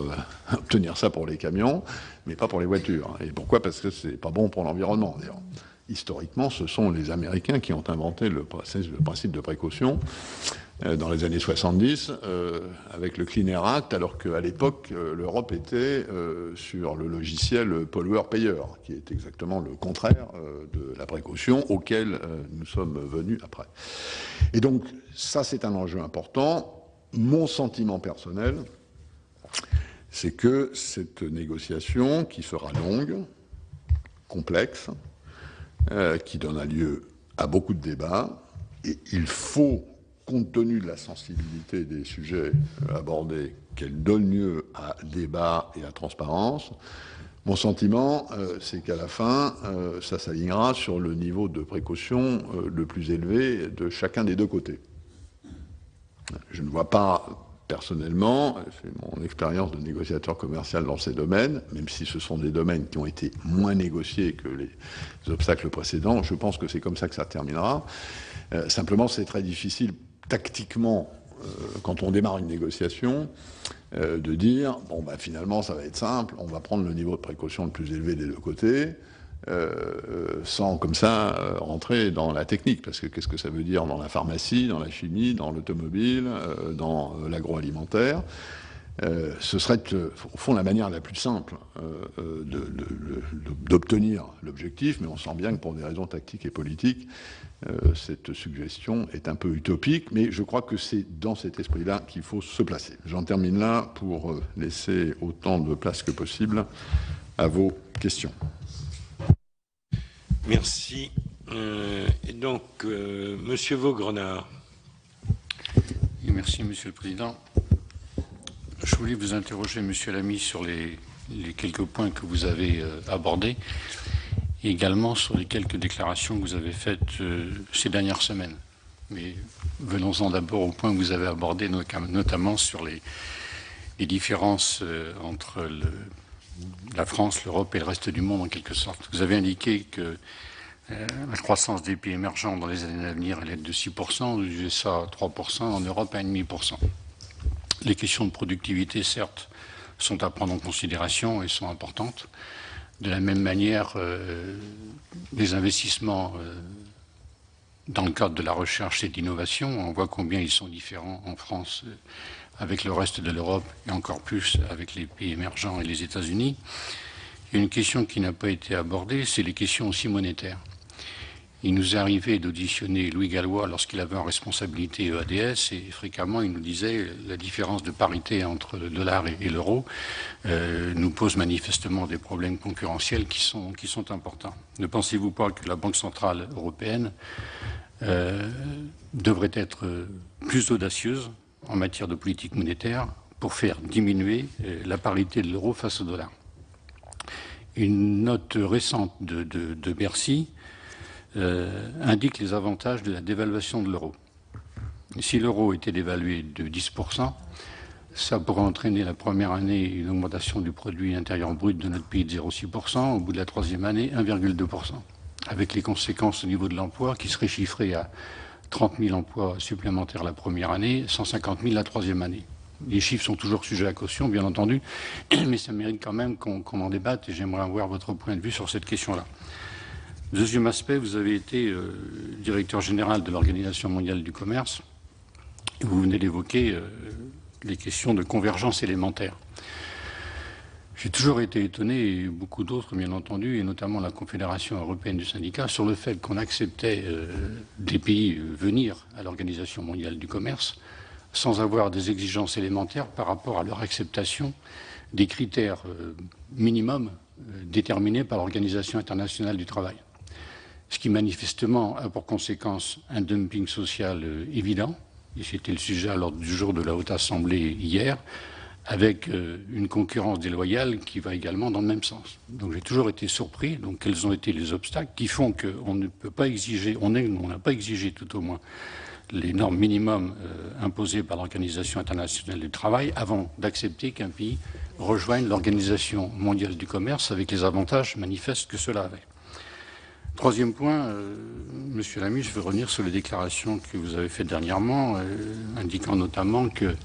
obtenir ça pour les camions, mais pas pour les voitures. Et pourquoi? Parce que c'est pas bon pour l'environnement. D'ailleurs, historiquement, ce sont les Américains qui ont inventé le principe de précaution dans les années 70 avec le Clean Air Act, alors qu'à l'époque, l'Europe était sur le logiciel pollueur-payeur, qui est exactement le contraire de la précaution auquel nous sommes venus après. Et donc, ça, c'est un enjeu important. Mon sentiment personnel, c'est que cette négociation, qui sera longue, complexe, qui donnera lieu à beaucoup de débats, et il faut, compte tenu de la sensibilité des sujets abordés, qu'elle donne lieu à débat et à transparence. Mon sentiment, c'est qu'à la fin, ça s'alignera sur le niveau de précaution le plus élevé de chacun des deux côtés. Je ne vois pas, personnellement, c'est mon expérience de négociateur commercial dans ces domaines, même si ce sont des domaines qui ont été moins négociés que les obstacles précédents, je pense que c'est comme ça que ça terminera. Simplement, c'est très difficile tactiquement, quand on démarre une négociation, de dire, bon, bah, finalement, ça va être simple, on va prendre le niveau de précaution le plus élevé des deux côtés, sans, comme ça, rentrer dans la technique. Parce que qu'est-ce que ça veut dire dans la pharmacie, dans la chimie, dans l'automobile, dans l'agroalimentaire? Ce serait, au fond, la manière la plus simple d'obtenir l'objectif, mais on sent bien que pour des raisons tactiques et politiques, cette suggestion est un peu utopique, mais je crois que c'est dans cet esprit-là qu'il faut se placer. J'en termine là pour laisser autant de place que possible à vos questions. Merci. Et donc, Monsieur Vaugrenard. Et merci, Monsieur le Président. Je voulais vous interroger, Monsieur Lamy, sur les quelques points que vous avez abordés, et également sur les quelques déclarations que vous avez faites ces dernières semaines. Mais venons-en d'abord au point que vous avez abordé, notamment sur les différences entre la France, l'Europe et le reste du monde, en quelque sorte. Vous avez indiqué que la croissance des pays émergents dans les années à venir allait être de 6%, aux USA 3%, en Europe 1,5%. Les questions de productivité, certes, sont à prendre en considération et sont importantes. De la même manière, les investissements dans le cadre de la recherche et de l'innovation, on voit combien ils sont différents en France avec le reste de l'Europe et encore plus avec les pays émergents et les États-Unis. Et une question qui n'a pas été abordée, c'est les questions aussi monétaires. Il nous est arrivé d'auditionner Louis Gallois lorsqu'il avait en responsabilité EADS, et fréquemment il nous disait la différence de parité entre le dollar et l'euro nous pose manifestement des problèmes concurrentiels qui sont importants. Ne pensez-vous pas que la Banque centrale européenne devrait être plus audacieuse en matière de politique monétaire pour faire diminuer la parité de l'euro face au dollar? Une note récente de Bercy indique les avantages de la dévaluation de l'euro. Si l'euro était dévalué de 10%, ça pourrait entraîner la première année une augmentation du produit intérieur brut de notre pays de 0,6%, au bout de la troisième année 1,2%, avec les conséquences au niveau de l'emploi qui seraient chiffrées à 30 000 emplois supplémentaires la première année, 150 000 la troisième année. Les chiffres sont toujours sujets à caution, bien entendu, mais ça mérite quand même qu'on en débatte et j'aimerais avoir votre point de vue sur cette question-là. Deuxième aspect, vous avez été directeur général de l'Organisation mondiale du commerce. Et vous venez d'évoquer les questions de convergence élémentaire. J'ai toujours été étonné, et beaucoup d'autres bien entendu, et notamment la Confédération européenne du syndicat, sur le fait qu'on acceptait des pays venir à l'Organisation mondiale du commerce sans avoir des exigences élémentaires par rapport à leur acceptation des critères minimums déterminés par l'Organisation internationale du travail. Ce qui manifestement a pour conséquence un dumping social évident, et c'était le sujet à l'ordre du jour de la Haute Assemblée hier, avec une concurrence déloyale qui va également dans le même sens. Donc j'ai toujours été surpris. Donc quels ont été les obstacles qui font qu'on ne peut pas exiger, on n'a pas exigé tout au moins les normes minimums imposées par l'Organisation internationale du travail avant d'accepter qu'un pays rejoigne l'Organisation mondiale du commerce avec les avantages manifestes que cela avait. Troisième point, Monsieur Lamy, je veux revenir sur les déclarations que vous avez faites dernièrement, indiquant notamment que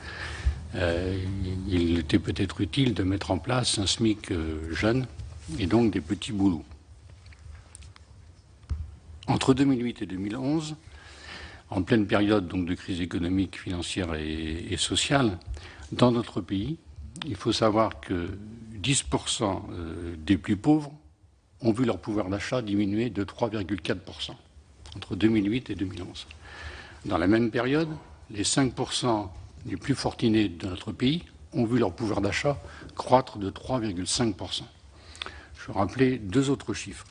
il était peut-être utile de mettre en place un SMIC jeune et donc des petits boulots. Entre 2008 et 2011, en pleine période donc de crise économique, financière et sociale, dans notre pays, il faut savoir que 10% des plus pauvres ont vu leur pouvoir d'achat diminuer de 3,4% entre 2008 et 2011. Dans la même période, les 5% les plus fortunés de notre pays ont vu leur pouvoir d'achat croître de 3,5%. Je vais rappeler deux autres chiffres.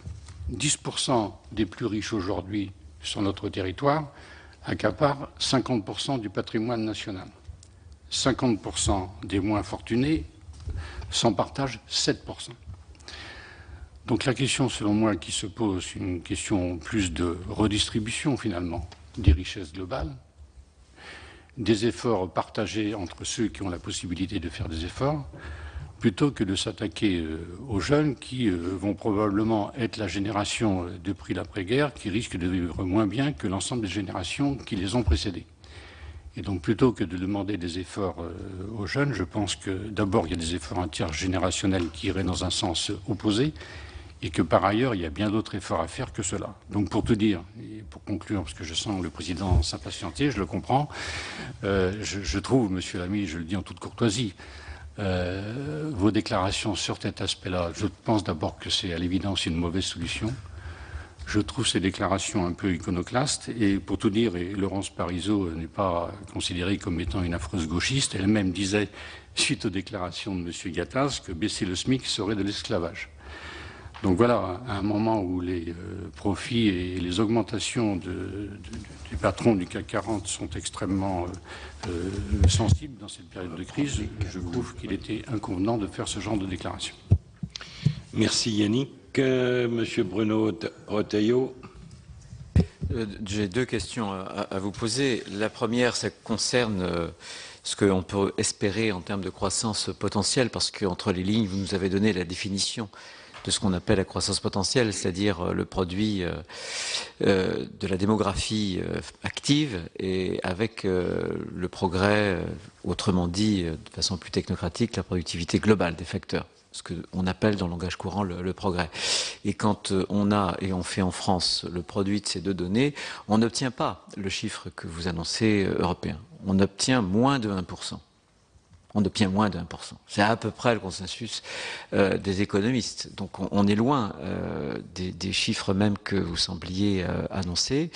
10% des plus riches aujourd'hui sur notre territoire accaparent 50% du patrimoine national. 50% des moins fortunés s'en partagent 7%. Donc la question, selon moi, qui se pose, c'est une question plus de redistribution, finalement, des richesses globales, des efforts partagés entre ceux qui ont la possibilité de faire des efforts, plutôt que de s'attaquer aux jeunes qui vont probablement être la génération de prix l'après-guerre qui risque de vivre moins bien que l'ensemble des générations qui les ont précédées. Et donc plutôt que de demander des efforts aux jeunes, je pense que d'abord il y a des efforts intergénérationnels qui iraient dans un sens opposé et que par ailleurs il y a bien d'autres efforts à faire que cela. Donc pour tout dire, et pour conclure, parce que je sens le président s'impatienter, je le comprends, je trouve, Monsieur Lamy, je le dis en toute courtoisie, vos déclarations sur cet aspect-là, je pense d'abord que c'est à l'évidence une mauvaise solution. Je trouve ces déclarations un peu iconoclastes et pour tout dire, et Laurence Parisot n'est pas considérée comme étant une affreuse gauchiste, elle-même disait, suite aux déclarations de M. Gattaz, que baisser le SMIC serait de l'esclavage. Donc voilà, à un moment où les profits et les augmentations des patrons du CAC 40 sont extrêmement sensibles dans cette période de crise, je trouve qu'il était inconvenant de faire ce genre de déclaration. Merci Yannick. Monsieur Bruno Retailleau. J'ai deux questions à vous poser. La première, ça concerne ce qu'on peut espérer en termes de croissance potentielle, parce qu'entre les lignes, vous nous avez donné la définition de ce qu'on appelle la croissance potentielle, c'est-à-dire le produit de la démographie active et avec le progrès, autrement dit, de façon plus technocratique, la productivité globale des facteurs, ce qu'on appelle dans le langage courant le progrès. Et quand on a, et on fait en France, le produit de ces deux données, on n'obtient pas le chiffre que vous annoncez européen. On obtient moins de 1%. On obtient moins de 1%. C'est à peu près le consensus des économistes. Donc on est loin des chiffres même que vous sembliez annoncer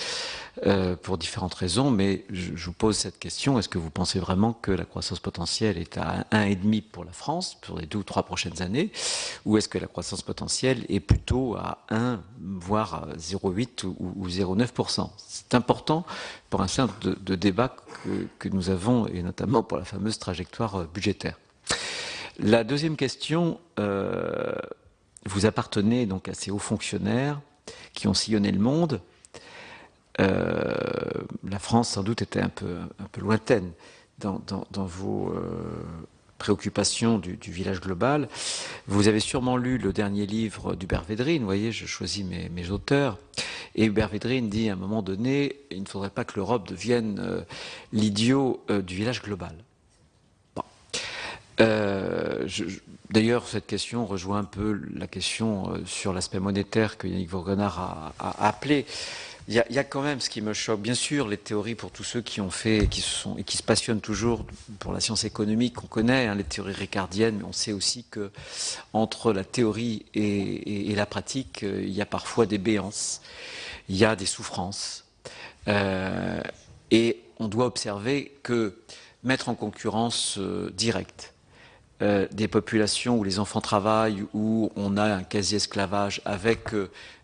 pour différentes raisons, mais je vous pose cette question. Est-ce que vous pensez vraiment que la croissance potentielle est à 1,5 pour la France pour les 2 ou 3 prochaines années, ou est-ce que la croissance potentielle est plutôt à 1, voire 0,8 ou 0,9%? C'est important pour un certain nombre de débats que nous avons, et notamment pour la fameuse trajectoire budgétaire. La deuxième question, vous appartenez donc à ces hauts fonctionnaires qui ont sillonné le monde. la France, sans doute, était un peu lointaine dans vos préoccupations du village global. Vous avez sûrement lu le dernier livre d'Hubert Védrine, vous voyez, je choisis mes auteurs, et Hubert Védrine dit à un moment donné, il ne faudrait pas que l'Europe devienne l'idiot du village global. Bon. D'ailleurs, cette question rejoint un peu la question sur l'aspect monétaire que Yannick Vaugrenard a appelé. Il y a quand même ce qui me choque, bien sûr, les théories pour tous ceux qui ont fait et qui se passionnent toujours pour la science économique, on connaît, hein, les théories ricardiennes, mais on sait aussi que entre la théorie et la pratique, il y a parfois des béances, il y a des souffrances, et on doit observer que mettre en concurrence directe des populations où les enfants travaillent, où on a un quasi-esclavage, avec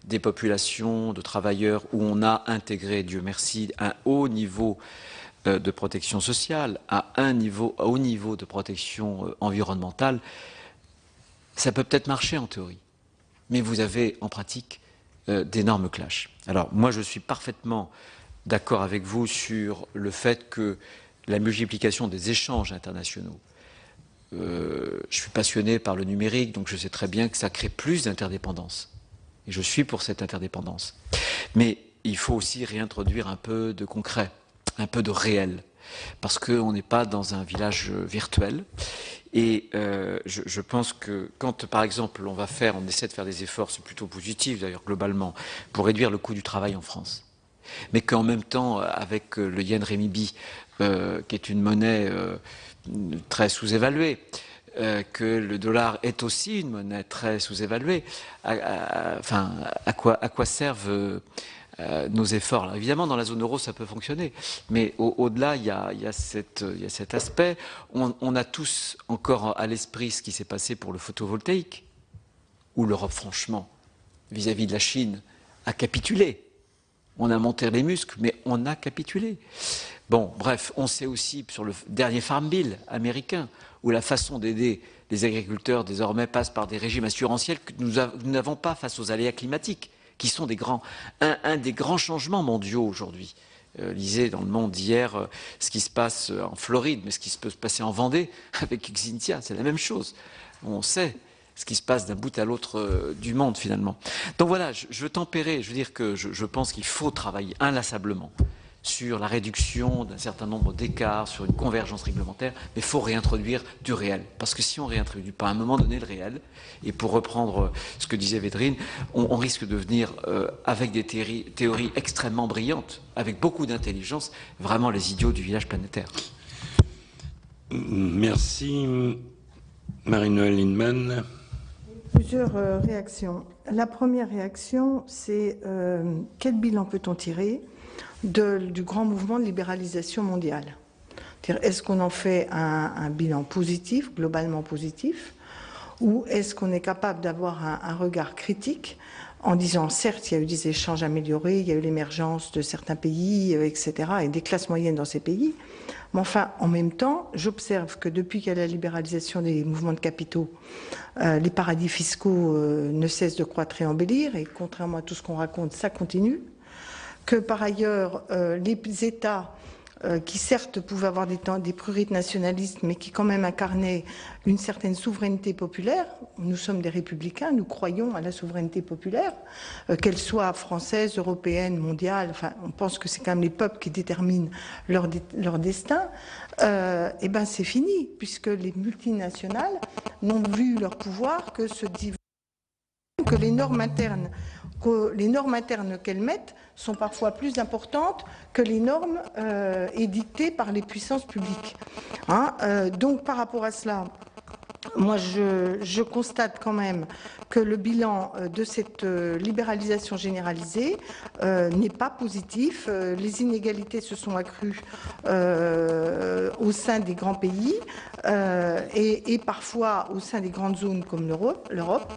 des populations de travailleurs où on a intégré, Dieu merci, un haut niveau de protection sociale, à un haut niveau de protection environnementale, ça peut peut-être marcher en théorie, mais vous avez en pratique d'énormes clashs. Alors moi je suis parfaitement d'accord avec vous sur le fait que la multiplication des échanges internationaux, je suis passionné par le numérique, donc je sais très bien que ça crée plus d'interdépendance. Et je suis pour cette interdépendance. Mais il faut aussi réintroduire un peu de concret, un peu de réel. Parce qu'on n'est pas dans un village virtuel. Et je pense que quand, par exemple, on essaie de faire des efforts, c'est plutôt positif d'ailleurs, globalement, pour réduire le coût du travail en France. Mais qu'en même temps, avec le yen renminbi, qui est une monnaie très sous-évaluée, que le dollar est aussi une monnaie très sous-évaluée, à quoi servent nos efforts? Alors, évidemment, dans la zone euro, ça peut fonctionner, mais au-delà, il y a cet aspect. On a tous encore à l'esprit ce qui s'est passé pour le photovoltaïque, où l'Europe, franchement, vis-à-vis de la Chine, a capitulé. On a monté les muscles, mais on a capitulé. Bon, bref, on sait aussi sur le dernier Farm Bill américain, où la façon d'aider les agriculteurs désormais passe par des régimes assurantiels que nous n'avons pas face aux aléas climatiques, qui sont un des grands changements mondiaux aujourd'hui. Lisez dans le Monde d'hier ce qui se passe en Floride, mais ce qui peut se passer en Vendée avec Xynthia, c'est la même chose. On sait ce qui se passe d'un bout à l'autre du monde finalement. Donc voilà, je veux tempérer, je veux dire que je pense qu'il faut travailler inlassablement sur la réduction d'un certain nombre d'écarts, sur une convergence réglementaire, mais il faut réintroduire du réel. Parce que si on ne réintroduit pas à un moment donné le réel, et pour reprendre ce que disait Védrine, on risque de venir, avec des théories extrêmement brillantes, avec beaucoup d'intelligence, vraiment les idiots du village planétaire. Merci. Marie-Noëlle Lienemann. Plusieurs réactions. La première réaction, c'est quel bilan peut-on tirer du grand mouvement de libéralisation mondiale? Est-ce qu'on en fait un bilan positif, globalement positif, ou est-ce qu'on est capable d'avoir un regard critique en disant, certes, il y a eu des échanges améliorés, il y a eu l'émergence de certains pays, etc., et des classes moyennes dans ces pays, mais enfin, en même temps, j'observe que depuis qu'il y a la libéralisation des mouvements de capitaux, les paradis fiscaux ne cessent de croître et embellir, et contrairement à tout ce qu'on raconte, ça continue, que par ailleurs, les États qui certes pouvaient avoir des prurites nationalistes, mais qui quand même incarnaient une certaine souveraineté populaire. Nous sommes des républicains, nous croyons à la souveraineté populaire, qu'elle soit française, européenne, mondiale, enfin on pense que c'est quand même les peuples qui déterminent leur destin, et ben c'est fini, puisque les multinationales n'ont vu leur pouvoir que se diviser, que les normes internes qu'elles mettent sont parfois plus importantes que les normes édictées par les puissances publiques. Donc par rapport à cela, moi je constate quand même que le bilan de cette libéralisation généralisée n'est pas positif. Les inégalités se sont accrues au sein des grands pays et parfois au sein des grandes zones comme l'Europe.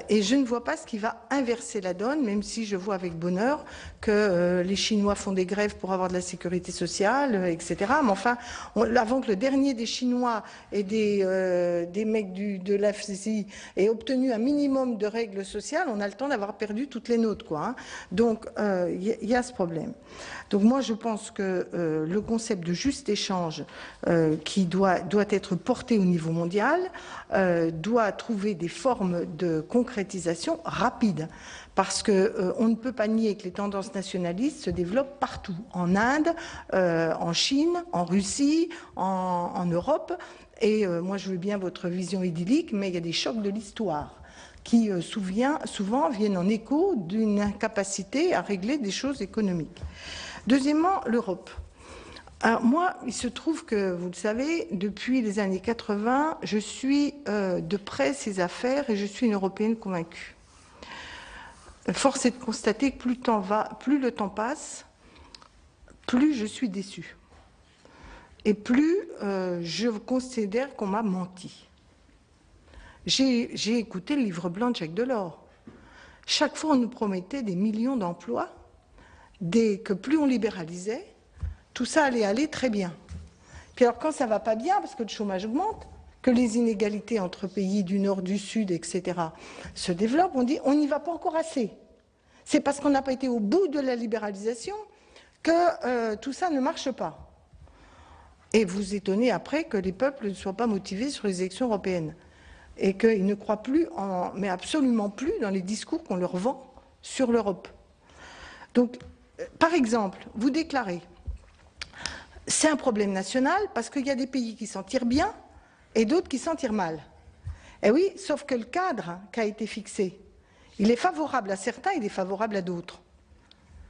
Et je ne vois pas ce qui va inverser la donne, même si je vois avec bonheur que les Chinois font des grèves pour avoir de la sécurité sociale, etc. Mais enfin, avant que le dernier des Chinois et des des mecs de l'AFCI aient obtenu un minimum de règles sociales, on a le temps d'avoir perdu toutes les nôtres, quoi. Hein. Donc, il y a ce problème. Donc, moi, je pense que le concept de juste échange qui doit être porté au niveau mondial doit trouver des formes de concrétisation rapides. Parce qu'on ne peut pas nier que les tendances nationalistes se développent partout, en Inde, en Chine, en Russie, en Europe. Et moi, je veux bien votre vision idyllique, mais il y a des chocs de l'histoire qui souvent viennent en écho d'une incapacité à régler des choses économiques. Deuxièmement, l'Europe. Alors moi, il se trouve que, vous le savez, depuis les années 80, je suis de près ces affaires et je suis une Européenne convaincue. Force est de constater que plus le temps passe, plus je suis déçue. Et plus je considère qu'on m'a menti. J'ai écouté le livre blanc de Jacques Delors. Chaque fois, on nous promettait des millions d'emplois, que plus on libéralisait, tout ça allait aller très bien. Puis alors, quand ça ne va pas bien, parce que le chômage augmente, que les inégalités entre pays du Nord, du Sud, etc., se développent, on dit on n'y va pas encore assez. C'est parce qu'on n'a pas été au bout de la libéralisation que tout ça ne marche pas. Et vous étonnez après que les peuples ne soient pas motivés sur les élections européennes et qu'ils ne croient plus, mais absolument plus, dans les discours qu'on leur vend sur l'Europe. Donc, par exemple, vous déclarez c'est un problème national parce qu'il y a des pays qui s'en tirent bien et d'autres qui s'en tirent mal. Eh oui, sauf que le cadre qui a été fixé, il est favorable à certains et défavorable à d'autres.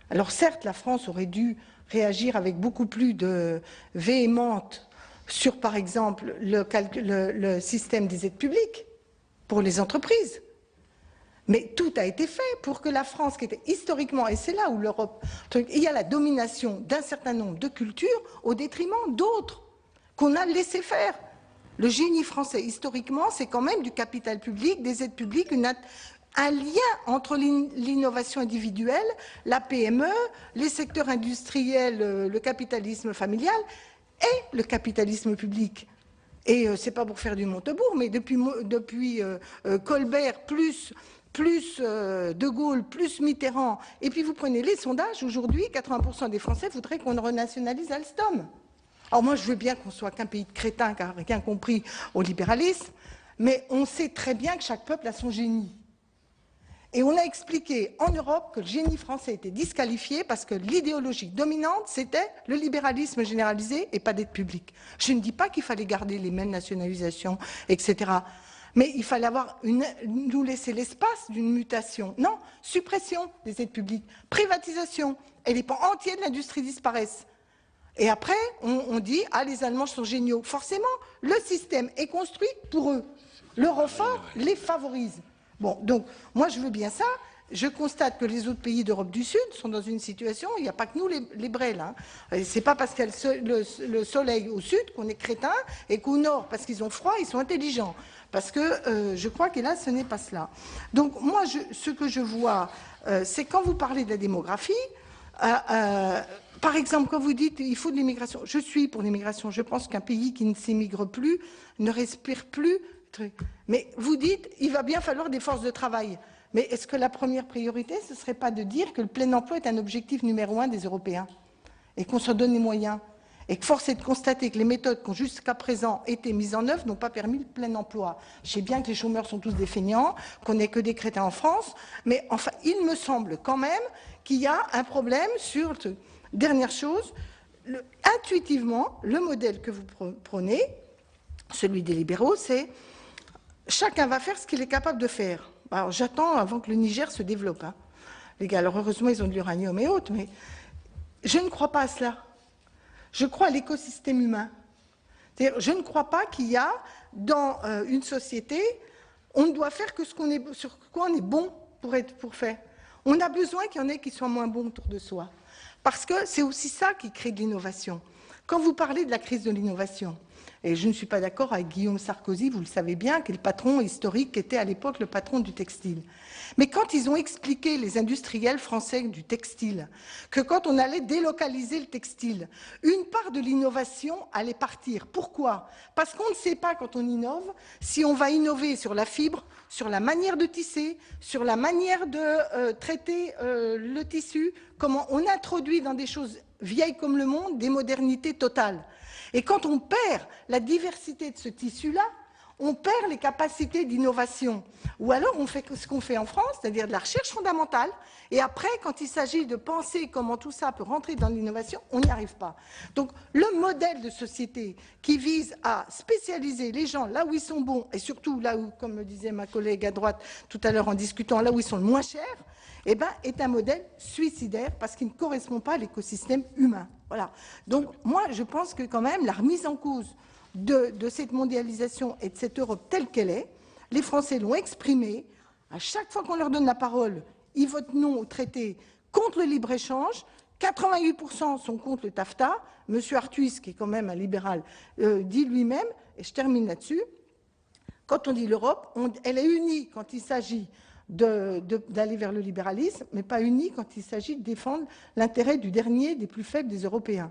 Alors certes, la France aurait dû réagir avec beaucoup plus de véhémence sur, par exemple, le système des aides publiques pour les entreprises. Mais tout a été fait pour que la France, qui était historiquement, et c'est là où l'Europe, il y a la domination d'un certain nombre de cultures au détriment d'autres, qu'on a laissé faire. Le génie français, historiquement, c'est quand même du capital public, des aides publiques, un lien entre l'innovation individuelle, la PME, les secteurs industriels, le capitalisme familial et le capitalisme public. Et c'est pas pour faire du Montebourg, mais depuis Colbert plus De Gaulle, plus Mitterrand, et puis vous prenez les sondages, aujourd'hui, 80% des Français voudraient qu'on renationalise Alstom. Alors moi, je veux bien qu'on soit qu'un pays de crétins, qui n'a rien compris au libéralisme, mais on sait très bien que chaque peuple a son génie. Et on a expliqué en Europe que le génie français était disqualifié parce que l'idéologie dominante, c'était le libéralisme généralisé et pas d'aide publique. Je ne dis pas qu'il fallait garder les mêmes nationalisations, etc. Mais il fallait nous laisser l'espace d'une mutation. Non, suppression des aides publiques, privatisation, et les pans entiers de l'industrie disparaissent. Et après, on dit « Ah, les Allemands sont géniaux ». Forcément, le système est construit pour eux. L'Eurofort les favorise. Bon, donc, moi, je veux bien ça. Je constate que les autres pays d'Europe du Sud sont dans une situation, il n'y a pas que nous les brels. Hein. C'est pas parce qu'il y a le soleil au sud qu'on est crétin et qu'au nord, parce qu'ils ont froid, ils sont intelligents. Parce que je crois que là, ce n'est pas cela. Donc, moi, ce que je vois, c'est quand vous parlez de la démographie, par exemple, quand vous dites il faut de l'immigration, je suis pour l'immigration. Je pense qu'un pays qui ne s'émigre plus, ne respire plus. Mais vous dites il va bien falloir des forces de travail. Mais est-ce que la première priorité, ce ne serait pas de dire que le plein emploi est un objectif numéro 1 des Européens et qu'on se donne les moyens? Et que force est de constater que les méthodes qui ont jusqu'à présent été mises en œuvre n'ont pas permis le plein emploi. Je sais bien que les chômeurs sont tous des feignants, qu'on n'est que des crétins en France, mais enfin, il me semble quand même qu'il y a un problème sur... Dernière chose, intuitivement, le modèle que vous prenez, celui des libéraux, c'est chacun va faire ce qu'il est capable de faire. Alors j'attends avant que le Niger se développe. Hein. Les gars, alors heureusement, ils ont de l'uranium et autres, mais je ne crois pas à cela. Je crois à l'écosystème humain. C'est-à-dire, je ne crois pas qu'il y a, dans une société, on ne doit faire que sur quoi on est bon pour faire. On a besoin qu'il y en ait qui soient moins bons autour de soi. Parce que c'est aussi ça qui crée de l'innovation. Quand vous parlez de la crise de l'innovation, Et je ne suis pas d'accord avec Guillaume Sarkozy, vous le savez bien, qui est le patron historique, qui était à l'époque le patron du textile. Mais quand ils ont expliqué, les industriels français du textile, que quand on allait délocaliser le textile, une part de l'innovation allait partir. Pourquoi? Parce qu'on ne sait pas, quand on innove, si on va innover sur la fibre, sur la manière de tisser, sur la manière de traiter le tissu, comment on introduit dans des choses vieilles comme le monde des modernités totales. Et quand on perd la diversité de ce tissu-là, on perd les capacités d'innovation. Ou alors on fait ce qu'on fait en France, c'est-à-dire de la recherche fondamentale, et après, quand il s'agit de penser comment tout ça peut rentrer dans l'innovation, on n'y arrive pas. Donc le modèle de société qui vise à spécialiser les gens là où ils sont bons, et surtout là où, comme me disait ma collègue à droite tout à l'heure en discutant, là où ils sont le moins chers, eh ben, est un modèle suicidaire parce qu'il ne correspond pas à l'écosystème humain. Voilà. Donc moi, je pense que quand même la remise en cause de cette mondialisation et de cette Europe telle qu'elle est, les Français l'ont exprimé. À chaque fois qu'on leur donne la parole, ils votent non au traité contre le libre-échange. 88% sont contre le TAFTA. Monsieur Arthuis, qui est quand même un libéral, dit lui-même, et je termine là-dessus, quand on dit l'Europe, elle est unie quand il s'agit d'aller vers le libéralisme, mais pas unie quand il s'agit de défendre l'intérêt du dernier, des plus faibles des Européens.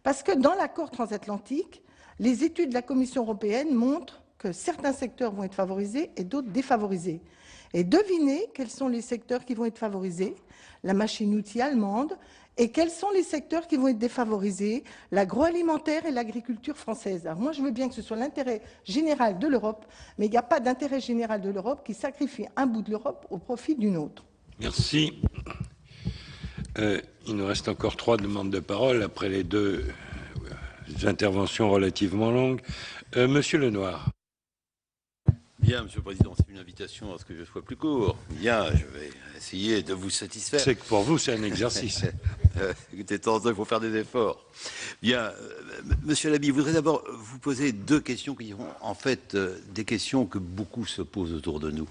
Parce que dans l'accord transatlantique, les études de la Commission européenne montrent que certains secteurs vont être favorisés et d'autres défavorisés. Et devinez quels sont les secteurs qui vont être favorisés, la machine-outil allemande, et quels sont les secteurs qui vont être défavorisés, l'agroalimentaire et l'agriculture française. Alors moi, je veux bien que ce soit l'intérêt général de l'Europe, mais il n'y a pas d'intérêt général de l'Europe qui sacrifie un bout de l'Europe au profit d'une autre. Merci. Il nous reste encore 3 demandes de parole après les 2 interventions relativement longues. Monsieur Lenoir. Bien, Monsieur le Président, c'est une invitation à ce que je sois plus court. Bien, je vais essayer de vous satisfaire. C'est que pour vous, c'est un exercice. Écoutez, de temps en temps, il faut faire des efforts. Bien, Monsieur Lamy, je voudrais d'abord vous poser 2 questions qui sont en fait des questions que beaucoup se posent autour de nous.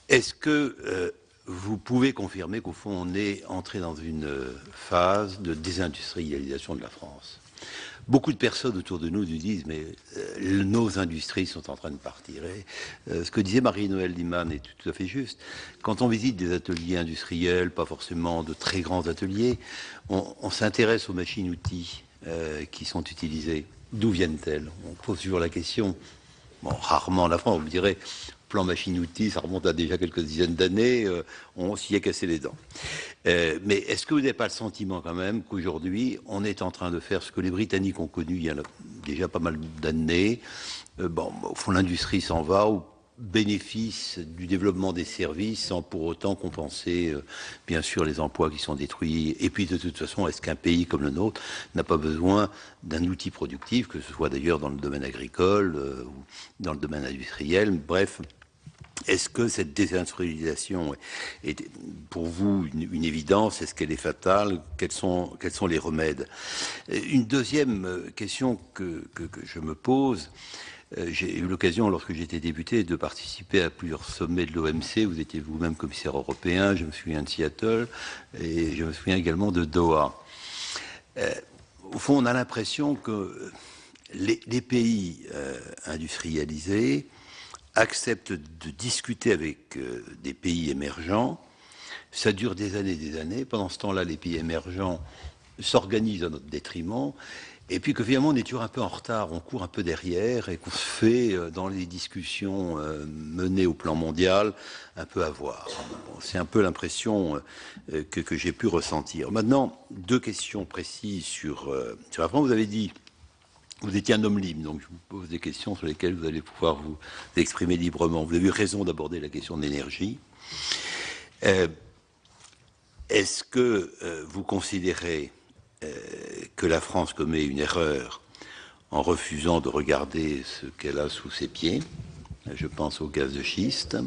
Est-ce que vous pouvez confirmer qu'au fond, on est entré dans une phase de désindustrialisation de la France ? Beaucoup de personnes autour de nous nous disent mais nos industries sont en train de partir. Et, ce que disait Marie-Noëlle Lienemann est tout à fait juste. Quand on visite des ateliers industriels, pas forcément de très grands ateliers, on s'intéresse aux machines-outils qui sont utilisées. D'où viennent-elles? On pose toujours la question. Bon, rarement la France, vous me direz, plan machine-outils, ça remonte à déjà quelques dizaines d'années, on s'y est cassé les dents. Mais est-ce que vous n'avez pas le sentiment quand même qu'aujourd'hui, on est en train de faire ce que les Britanniques ont connu il y a déjà pas mal d'années? Bon, au fond, l'industrie s'en va au bénéfice du développement des services sans pour autant compenser, bien sûr, les emplois qui sont détruits. Et puis, de toute façon, est-ce qu'un pays comme le nôtre n'a pas besoin d'un outil productif, que ce soit d'ailleurs dans le domaine agricole ou dans le domaine industriel? Bref, est-ce que cette désindustrialisation est pour vous une évidence? Est-ce qu'elle est fatale? Quels sont les remèdes? Une deuxième question que je me pose, j'ai eu l'occasion, lorsque j'étais député, de participer à plusieurs sommets de l'OMC. Vous étiez vous-même commissaire européen, je me souviens de Seattle, et je me souviens également de Doha. Au fond, on a l'impression que les pays industrialisés acceptent de discuter avec des pays émergents. Ça dure des années. Pendant ce temps-là, les pays émergents s'organisent à notre détriment. Et puis que finalement, on est toujours un peu en retard, on court un peu derrière et qu'on se fait, dans les discussions menées au plan mondial, un peu avoir. Bon, c'est un peu l'impression que j'ai pu ressentir. Maintenant, 2 questions précises sur la France. Vous avez dit, vous étiez un homme libre, donc je vous pose des questions sur lesquelles vous allez pouvoir vous exprimer librement. Vous avez eu raison d'aborder la question de l'énergie. Est-ce que vous considérez que la France commet une erreur en refusant de regarder ce qu'elle a sous ses pieds? Je pense au gaz de schiste.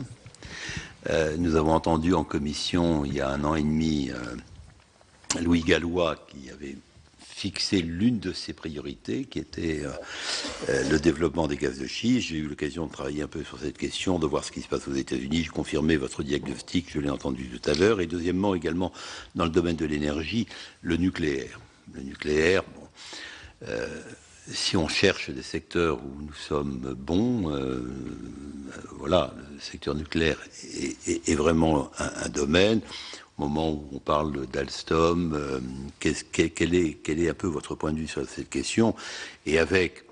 Nous avons entendu en commission, il y a 1 an et demi, Louis Gallois qui avait fixé l'une de ses priorités, qui était le développement des gaz de schiste. J'ai eu l'occasion de travailler un peu sur cette question, de voir ce qui se passe aux États-Unis. Je confirmais votre diagnostic, je l'ai entendu tout à l'heure. Et deuxièmement, également, dans le domaine de l'énergie, le nucléaire. Le nucléaire, bon, si on cherche des secteurs où nous sommes bons, voilà, le secteur nucléaire est vraiment un domaine. Au moment où on parle d'Alstom, quel est un peu votre point de vue sur cette question? Et avec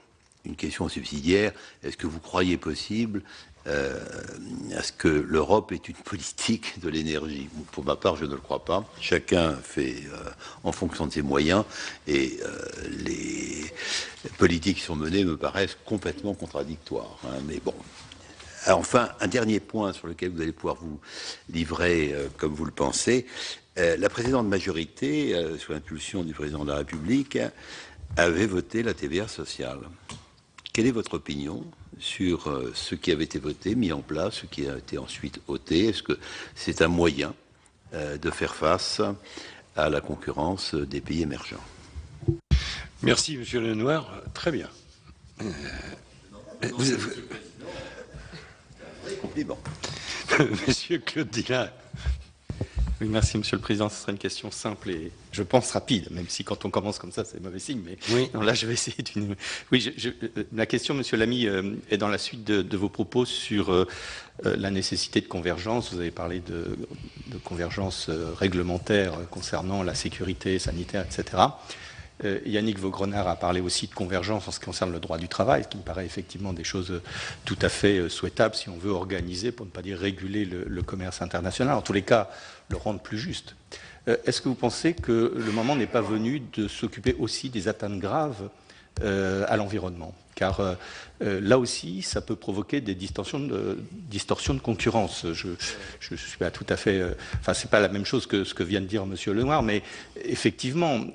une question subsidiaire, est-ce que vous croyez possible à ce que l'Europe ait une politique de l'énergie? Pour ma part, je ne le crois pas. Chacun fait en fonction de ses moyens, et les politiques qui sont menées me paraissent complètement contradictoires. Hein, mais bon. Enfin, un dernier point sur lequel vous allez pouvoir vous livrer comme vous le pensez. La précédente majorité, sous l'impulsion du président de la République, avait voté la TVA sociale. Quelle est votre opinion sur ce qui avait été voté, mis en place, ce qui a été ensuite ôté? Est-ce que c'est un moyen de faire face à la concurrence des pays émergents? Merci, Monsieur Lenoir. Très bien. Compliment. Monsieur Claude Dilat. Oui, merci, Monsieur le Président. Ce sera une question simple et, je pense, rapide, même si quand on commence comme ça, c'est mauvais signe. Mais oui. Non, là, je vais essayer d'une... Oui, la question, Monsieur Lamy, est dans la suite de vos propos sur la nécessité de convergence. Vous avez parlé de convergence réglementaire concernant la sécurité sanitaire, etc. Yannick Vaugrenard a parlé aussi de convergence en ce qui concerne le droit du travail, ce qui me paraît effectivement des choses tout à fait souhaitables si on veut organiser, pour ne pas dire réguler, le commerce international, en tous les cas le rendre plus juste. Est-ce que vous pensez que le moment n'est pas venu de s'occuper aussi des atteintes graves à l'environnement? Car là aussi, ça peut provoquer des distorsions de concurrence. Je suis pas tout à fait... Enfin, c'est pas la même chose que ce que vient de dire Monsieur Lenoir, mais effectivement,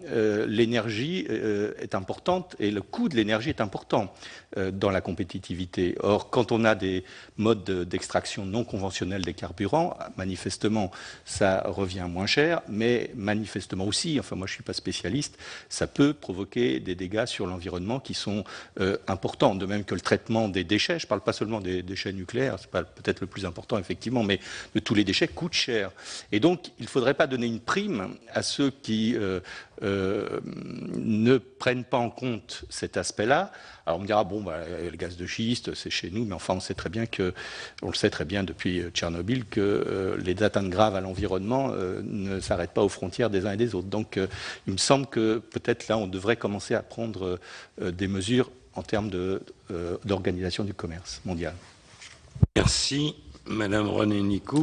l'énergie est importante et le coût de l'énergie est important dans la compétitivité. Or, quand on a des modes d'extraction non conventionnels des carburants, manifestement, ça revient moins cher, mais manifestement aussi, enfin moi je suis pas spécialiste, ça peut provoquer des dégâts sur l'environnement qui sont importants, de même que le traitement des déchets. Je ne parle pas seulement des déchets nucléaires, c'est pas peut-être le plus important effectivement, mais de tous les déchets coûtent cher. Et donc, il ne faudrait pas donner une prime à ceux qui ne prennent pas en compte cet aspect-là. Alors on me dira, bon, le gaz de schiste, c'est chez nous, mais enfin on le sait très bien depuis Tchernobyl que les atteintes graves à l'environnement ne s'arrêtent pas aux frontières des uns et des autres. Donc il me semble que peut-être là on devrait commencer à prendre des mesures en termes d'organisation du commerce mondial. Merci. Madame René Nicou.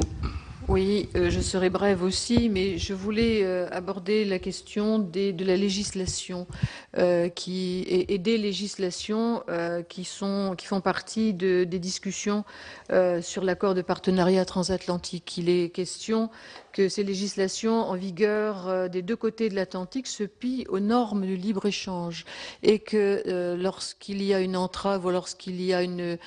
Oui, je serai brève aussi, mais je voulais aborder la question de la législation et des législations qui font partie des discussions sur l'accord de partenariat transatlantique. Il est question que ces législations en vigueur des deux côtés de l'Atlantique se pillent aux normes du libre-échange et que lorsqu'il y a une entrave ou lorsqu'il y a une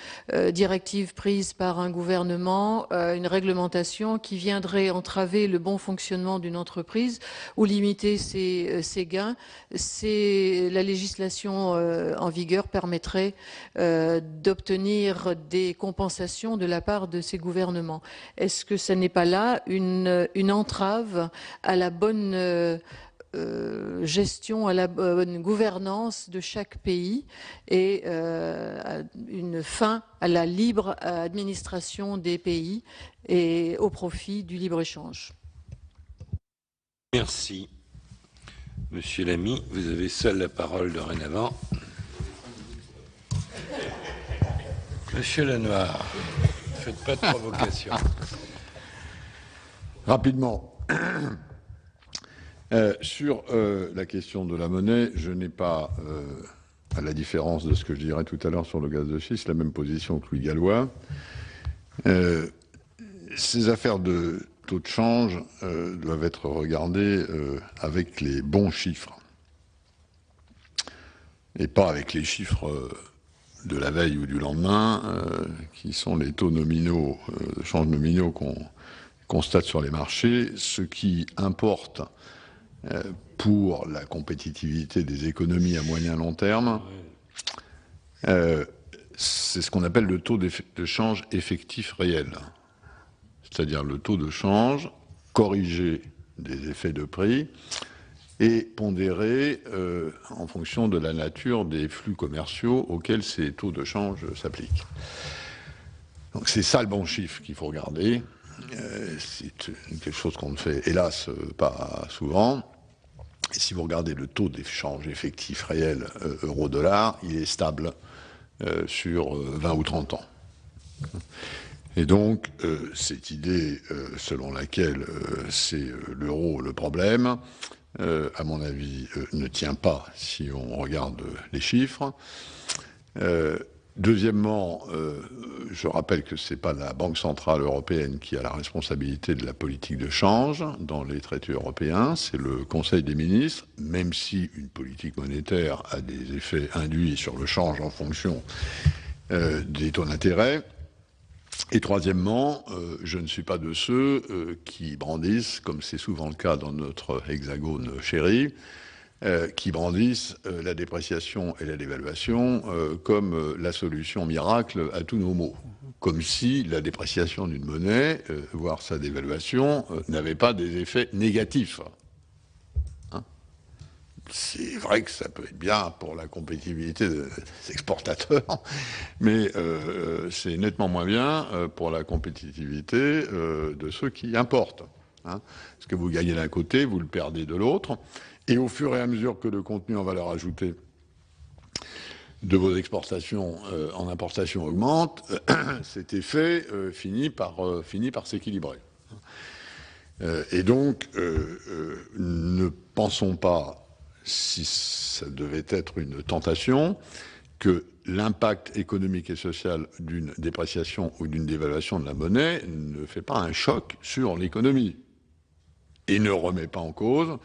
directive prise par un gouvernement, une réglementation qui viendrait entraver le bon fonctionnement d'une entreprise ou limiter ses gains, la législation en vigueur permettrait d'obtenir des compensations de la part de ces gouvernements. Est-ce que ce n'est pas là une entrave à la bonne gestion, à la bonne gouvernance de chaque pays et une fin à la libre administration des pays et au profit du libre-échange? Merci. Monsieur Lamy, vous avez seul la parole dorénavant. Monsieur Lenoir, ne faites pas de provocation. Rapidement, sur la question de la monnaie, je n'ai pas, à la différence de ce que je dirais tout à l'heure sur le gaz de schiste, la même position que Louis Gallois. Ces affaires de taux de change doivent être regardées avec les bons chiffres et pas avec les chiffres de la veille ou du lendemain, qui sont les taux nominaux, de change nominaux qu'on constate sur les marchés. Ce qui importe pour la compétitivité des économies à moyen long terme, c'est ce qu'on appelle le taux de change effectif réel, c'est-à-dire le taux de change corrigé des effets de prix et pondéré en fonction de la nature des flux commerciaux auxquels ces taux de change s'appliquent. Donc c'est ça le bon chiffre qu'il faut regarder. C'est quelque chose qu'on ne fait, hélas, pas souvent. Et si vous regardez le taux d'échange effectif réel euro-dollar, il est stable sur 20 ou 30 ans. Et donc, cette idée selon laquelle c'est l'euro le problème, à mon avis, ne tient pas si on regarde les chiffres. Deuxièmement, je rappelle que ce n'est pas la Banque centrale européenne qui a la responsabilité de la politique de change dans les traités européens, c'est le Conseil des ministres, même si une politique monétaire a des effets induits sur le change en fonction des taux d'intérêt. Et troisièmement, je ne suis pas de ceux qui brandissent, comme c'est souvent le cas dans notre hexagone chéri, qui brandissent la dépréciation et la dévaluation comme la solution miracle à tous nos maux. Comme si la dépréciation d'une monnaie, voire sa dévaluation, n'avait pas des effets négatifs. Hein ? C'est vrai que ça peut être bien pour la compétitivité des exportateurs, mais c'est nettement moins bien pour la compétitivité de ceux qui importent. Hein ? Ce que vous gagnez d'un côté, vous le perdez de l'autre. Et au fur et à mesure que le contenu en valeur ajoutée de vos exportations en importation augmente, cet effet finit par s'équilibrer. Et donc, ne pensons pas, si ça devait être une tentation, que l'impact économique et social d'une dépréciation ou d'une dévaluation de la monnaie ne fait pas un choc sur l'économie et ne remet pas en cause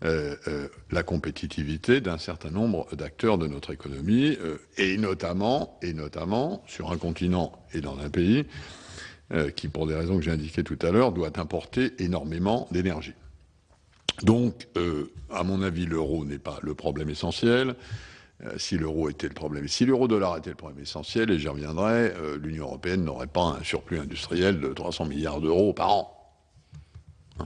la compétitivité d'un certain nombre d'acteurs de notre économie, et notamment sur un continent et dans un pays qui, pour des raisons que j'ai indiquées tout à l'heure, doit importer énormément d'énergie. Donc, à mon avis, l'euro n'est pas le problème essentiel. Si l'euro était le problème, si l'euro-dollar était le problème essentiel, et j'y reviendrai, l'Union européenne n'aurait pas un surplus industriel de 300 milliards d'euros par an.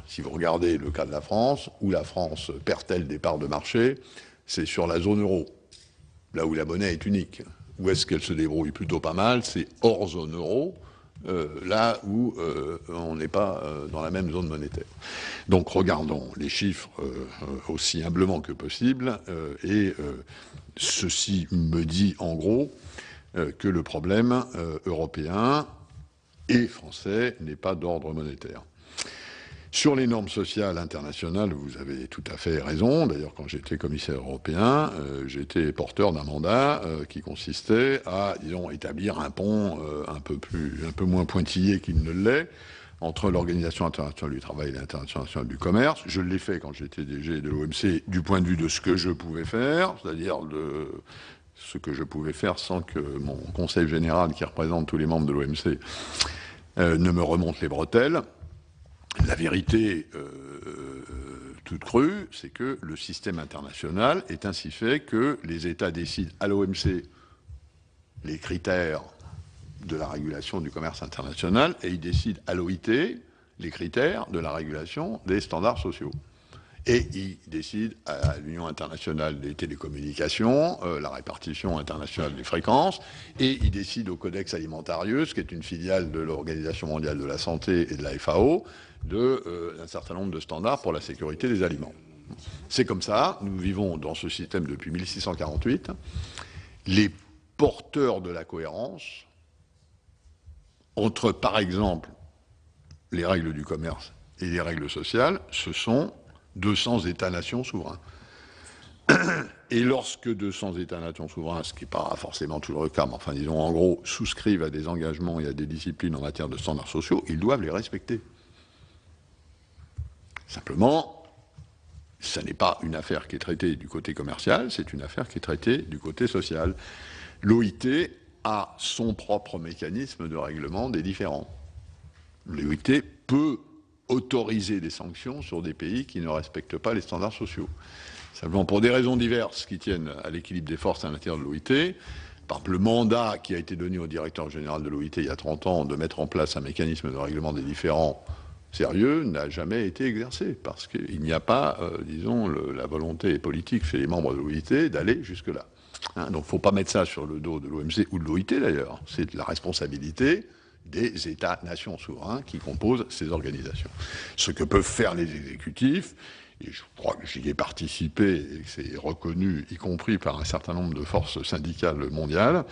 Si vous regardez le cas de la France, où la France perd-elle des parts de marché, c'est sur la zone euro, là où la monnaie est unique. Où est-ce qu'elle se débrouille plutôt pas mal, c'est hors zone euro, là où on n'est pas dans la même zone monétaire. Donc regardons les chiffres aussi humblement que possible, et ceci me dit en gros que le problème européen et français n'est pas d'ordre monétaire. Sur les normes sociales internationales, vous avez tout à fait raison. D'ailleurs, quand j'étais commissaire européen, j'étais porteur d'un mandat qui consistait à, disons, établir un pont un peu moins pointillé qu'il ne l'est entre l'Organisation internationale du travail et l'Internationale du commerce. Je l'ai fait quand j'étais DG de l'OMC du point de vue de ce que je pouvais faire, c'est-à-dire ce que je pouvais faire sans que mon conseil général, qui représente tous les membres de l'OMC, ne me remonte les bretelles. La vérité toute crue, c'est que le système international est ainsi fait que les États décident à l'OMC les critères de la régulation du commerce international et ils décident à l'OIT les critères de la régulation des standards sociaux. Et ils décident à l'Union internationale des télécommunications, la répartition internationale des fréquences, et ils décident au Codex Alimentarius, qui est une filiale de l'Organisation mondiale de la santé et de la FAO, d'un certain nombre de standards pour la sécurité des aliments. C'est comme ça, nous vivons dans ce système depuis 1648. Les porteurs de la cohérence entre, par exemple, les règles du commerce et les règles sociales, ce sont 200 États-nations souverains. Et lorsque 200 États-nations souverains, ce qui n'est pas forcément toujours le cas, mais enfin disons en gros, souscrivent à des engagements et à des disciplines en matière de standards sociaux, ils doivent les respecter. Simplement, ce n'est pas une affaire qui est traitée du côté commercial, c'est une affaire qui est traitée du côté social. L'OIT a son propre mécanisme de règlement des différends. L'OIT peut autoriser des sanctions sur des pays qui ne respectent pas les standards sociaux. Simplement, pour des raisons diverses qui tiennent à l'équilibre des forces à l'intérieur de l'OIT, par le mandat qui a été donné au directeur général de l'OIT il y a 30 ans de mettre en place un mécanisme de règlement des différends sérieux n'a jamais été exercé, parce qu'il n'y a pas, disons, la volonté politique chez les membres de l'OIT d'aller jusque-là. Hein, donc il ne faut pas mettre ça sur le dos de l'OMC ou de l'OIT d'ailleurs. C'est la responsabilité des États-nations souverains qui composent ces organisations. Ce que peuvent faire les exécutifs, et je crois que j'y ai participé et que c'est reconnu, y compris par un certain nombre de forces syndicales mondiales,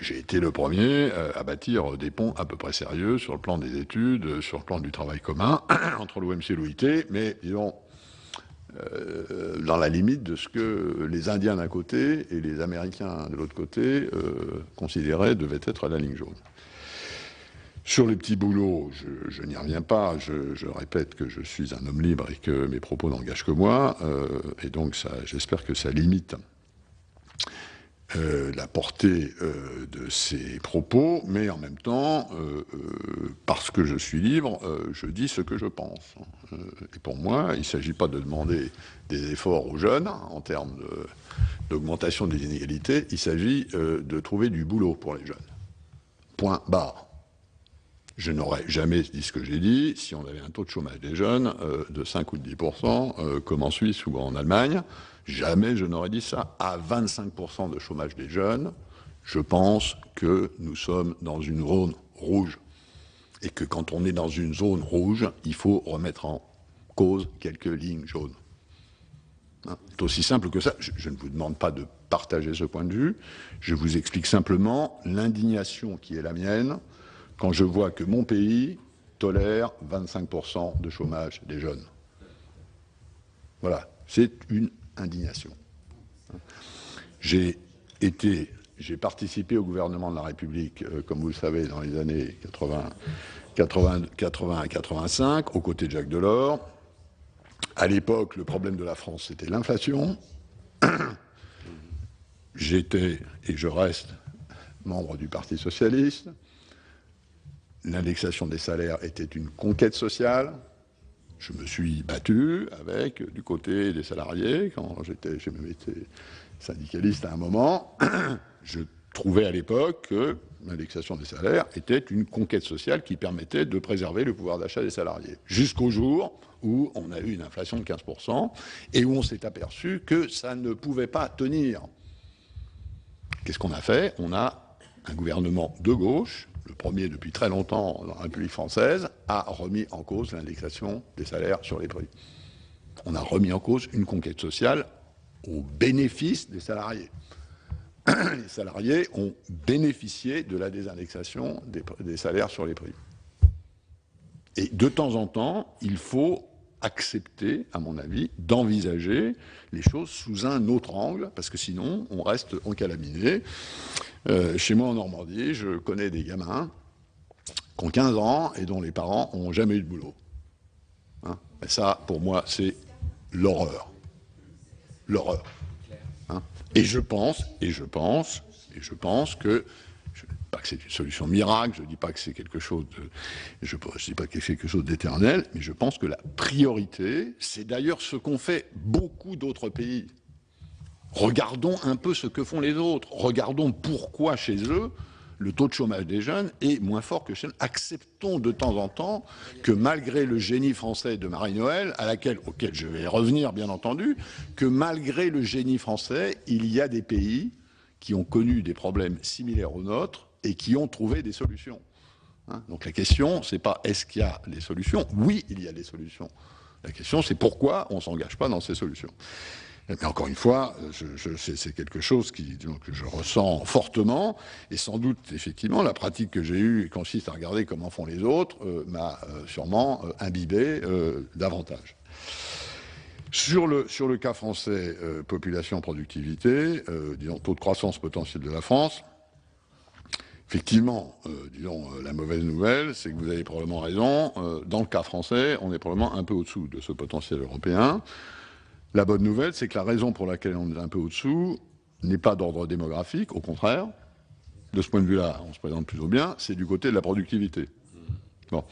j'ai été le premier à bâtir des ponts à peu près sérieux sur le plan des études, sur le plan du travail commun entre l'OMC et l'OIT, mais disons dans la limite de ce que les Indiens d'un côté et les Américains de l'autre côté considéraient devait être la ligne jaune. Sur les petits boulots, je n'y reviens pas, je répète que je suis un homme libre et que mes propos n'engagent que moi, et donc j'espère que ça limite la portée de ces propos, mais en même temps, parce que je suis libre, je dis ce que je pense. Et pour moi, il ne s'agit pas de demander des efforts aux jeunes en termes d'augmentation des inégalités, il s'agit de trouver du boulot pour les jeunes. Point barre. Je n'aurais jamais dit ce que j'ai dit si on avait un taux de chômage des jeunes de 5 ou de 10%, comme en Suisse ou en Allemagne. Jamais je n'aurais dit ça. À 25% de chômage des jeunes, je pense que nous sommes dans une zone rouge. Et que quand on est dans une zone rouge, il faut remettre en cause quelques lignes jaunes. Hein, c'est aussi simple que ça. Je ne vous demande pas de partager ce point de vue. Je vous explique simplement l'indignation qui est la mienne quand je vois que mon pays tolère 25% de chômage des jeunes. Voilà, c'est une indignation. J'ai participé au gouvernement de la République, comme vous le savez, dans les années 80 à 85, aux côtés de Jacques Delors. À l'époque, le problème de la France, c'était l'inflation. J'étais, et je reste, membre du Parti socialiste. L'indexation des salaires était une conquête sociale. Je me suis battu avec, du côté des salariés, quand j'ai même été syndicaliste à un moment. Je trouvais à l'époque que l'indexation des salaires était une conquête sociale qui permettait de préserver le pouvoir d'achat des salariés. Jusqu'au jour où on a eu une inflation de 15% et où on s'est aperçu que ça ne pouvait pas tenir. Qu'est-ce qu'on a fait? On a un gouvernement de gauche, le premier depuis très longtemps dans la République française, a remis en cause l'indexation des salaires sur les prix. On a remis en cause une conquête sociale au bénéfice des salariés. Les salariés ont bénéficié de la désindexation des salaires sur les prix. Et de temps en temps, il faut accepter, à mon avis, d'envisager les choses sous un autre angle, parce que sinon, on reste encalaminé. Chez moi, en Normandie, je connais des gamins qui ont 15 ans et dont les parents n'ont jamais eu de boulot. Hein, et ça, pour moi, c'est l'horreur. L'horreur. Hein, et je pense que, je ne dis pas que c'est une solution miracle, je ne dis pas que c'est quelque chose d'éternel, mais je pense que la priorité, c'est d'ailleurs ce qu'ont fait beaucoup d'autres pays. Regardons un peu ce que font les autres. Regardons pourquoi chez eux, le taux de chômage des jeunes est moins fort que chez nous. Acceptons de temps en temps que malgré le génie français de Marie-Noël, auquel je vais revenir bien entendu, que malgré le génie français, il y a des pays qui ont connu des problèmes similaires aux nôtres et qui ont trouvé des solutions. Hein, donc la question, c'est pas est-ce qu'il y a des solutions? Oui, il y a des solutions. La question, c'est pourquoi on ne s'engage pas dans ces solutions. Mais encore une fois, c'est quelque chose que je ressens fortement, et sans doute, effectivement, la pratique que j'ai eue, qui consiste à regarder comment font les autres, m'a sûrement imbibé davantage. Sur le cas français, population, productivité, disons, taux de croissance potentiel de la France, effectivement, la mauvaise nouvelle, c'est que vous avez probablement raison, dans le cas français, on est probablement un peu au-dessous de ce potentiel européen. La bonne nouvelle, c'est que la raison pour laquelle on est un peu au-dessous n'est pas d'ordre démographique, au contraire. De ce point de vue-là, on se présente plutôt bien, c'est du côté de la productivité. Bon.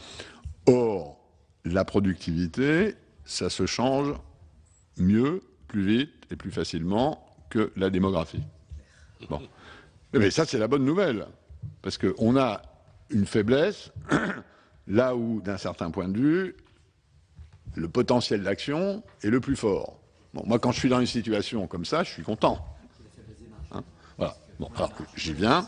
Or, la productivité, ça se change mieux, plus vite et plus facilement que la démographie. Bon. Mais ça, c'est la bonne nouvelle, parce qu'on a une faiblesse, là où, d'un certain point de vue, le potentiel d'action est le plus fort. Bon, moi, quand je suis dans une situation comme ça, je suis content. Hein, voilà. Bon, alors, j'y viens.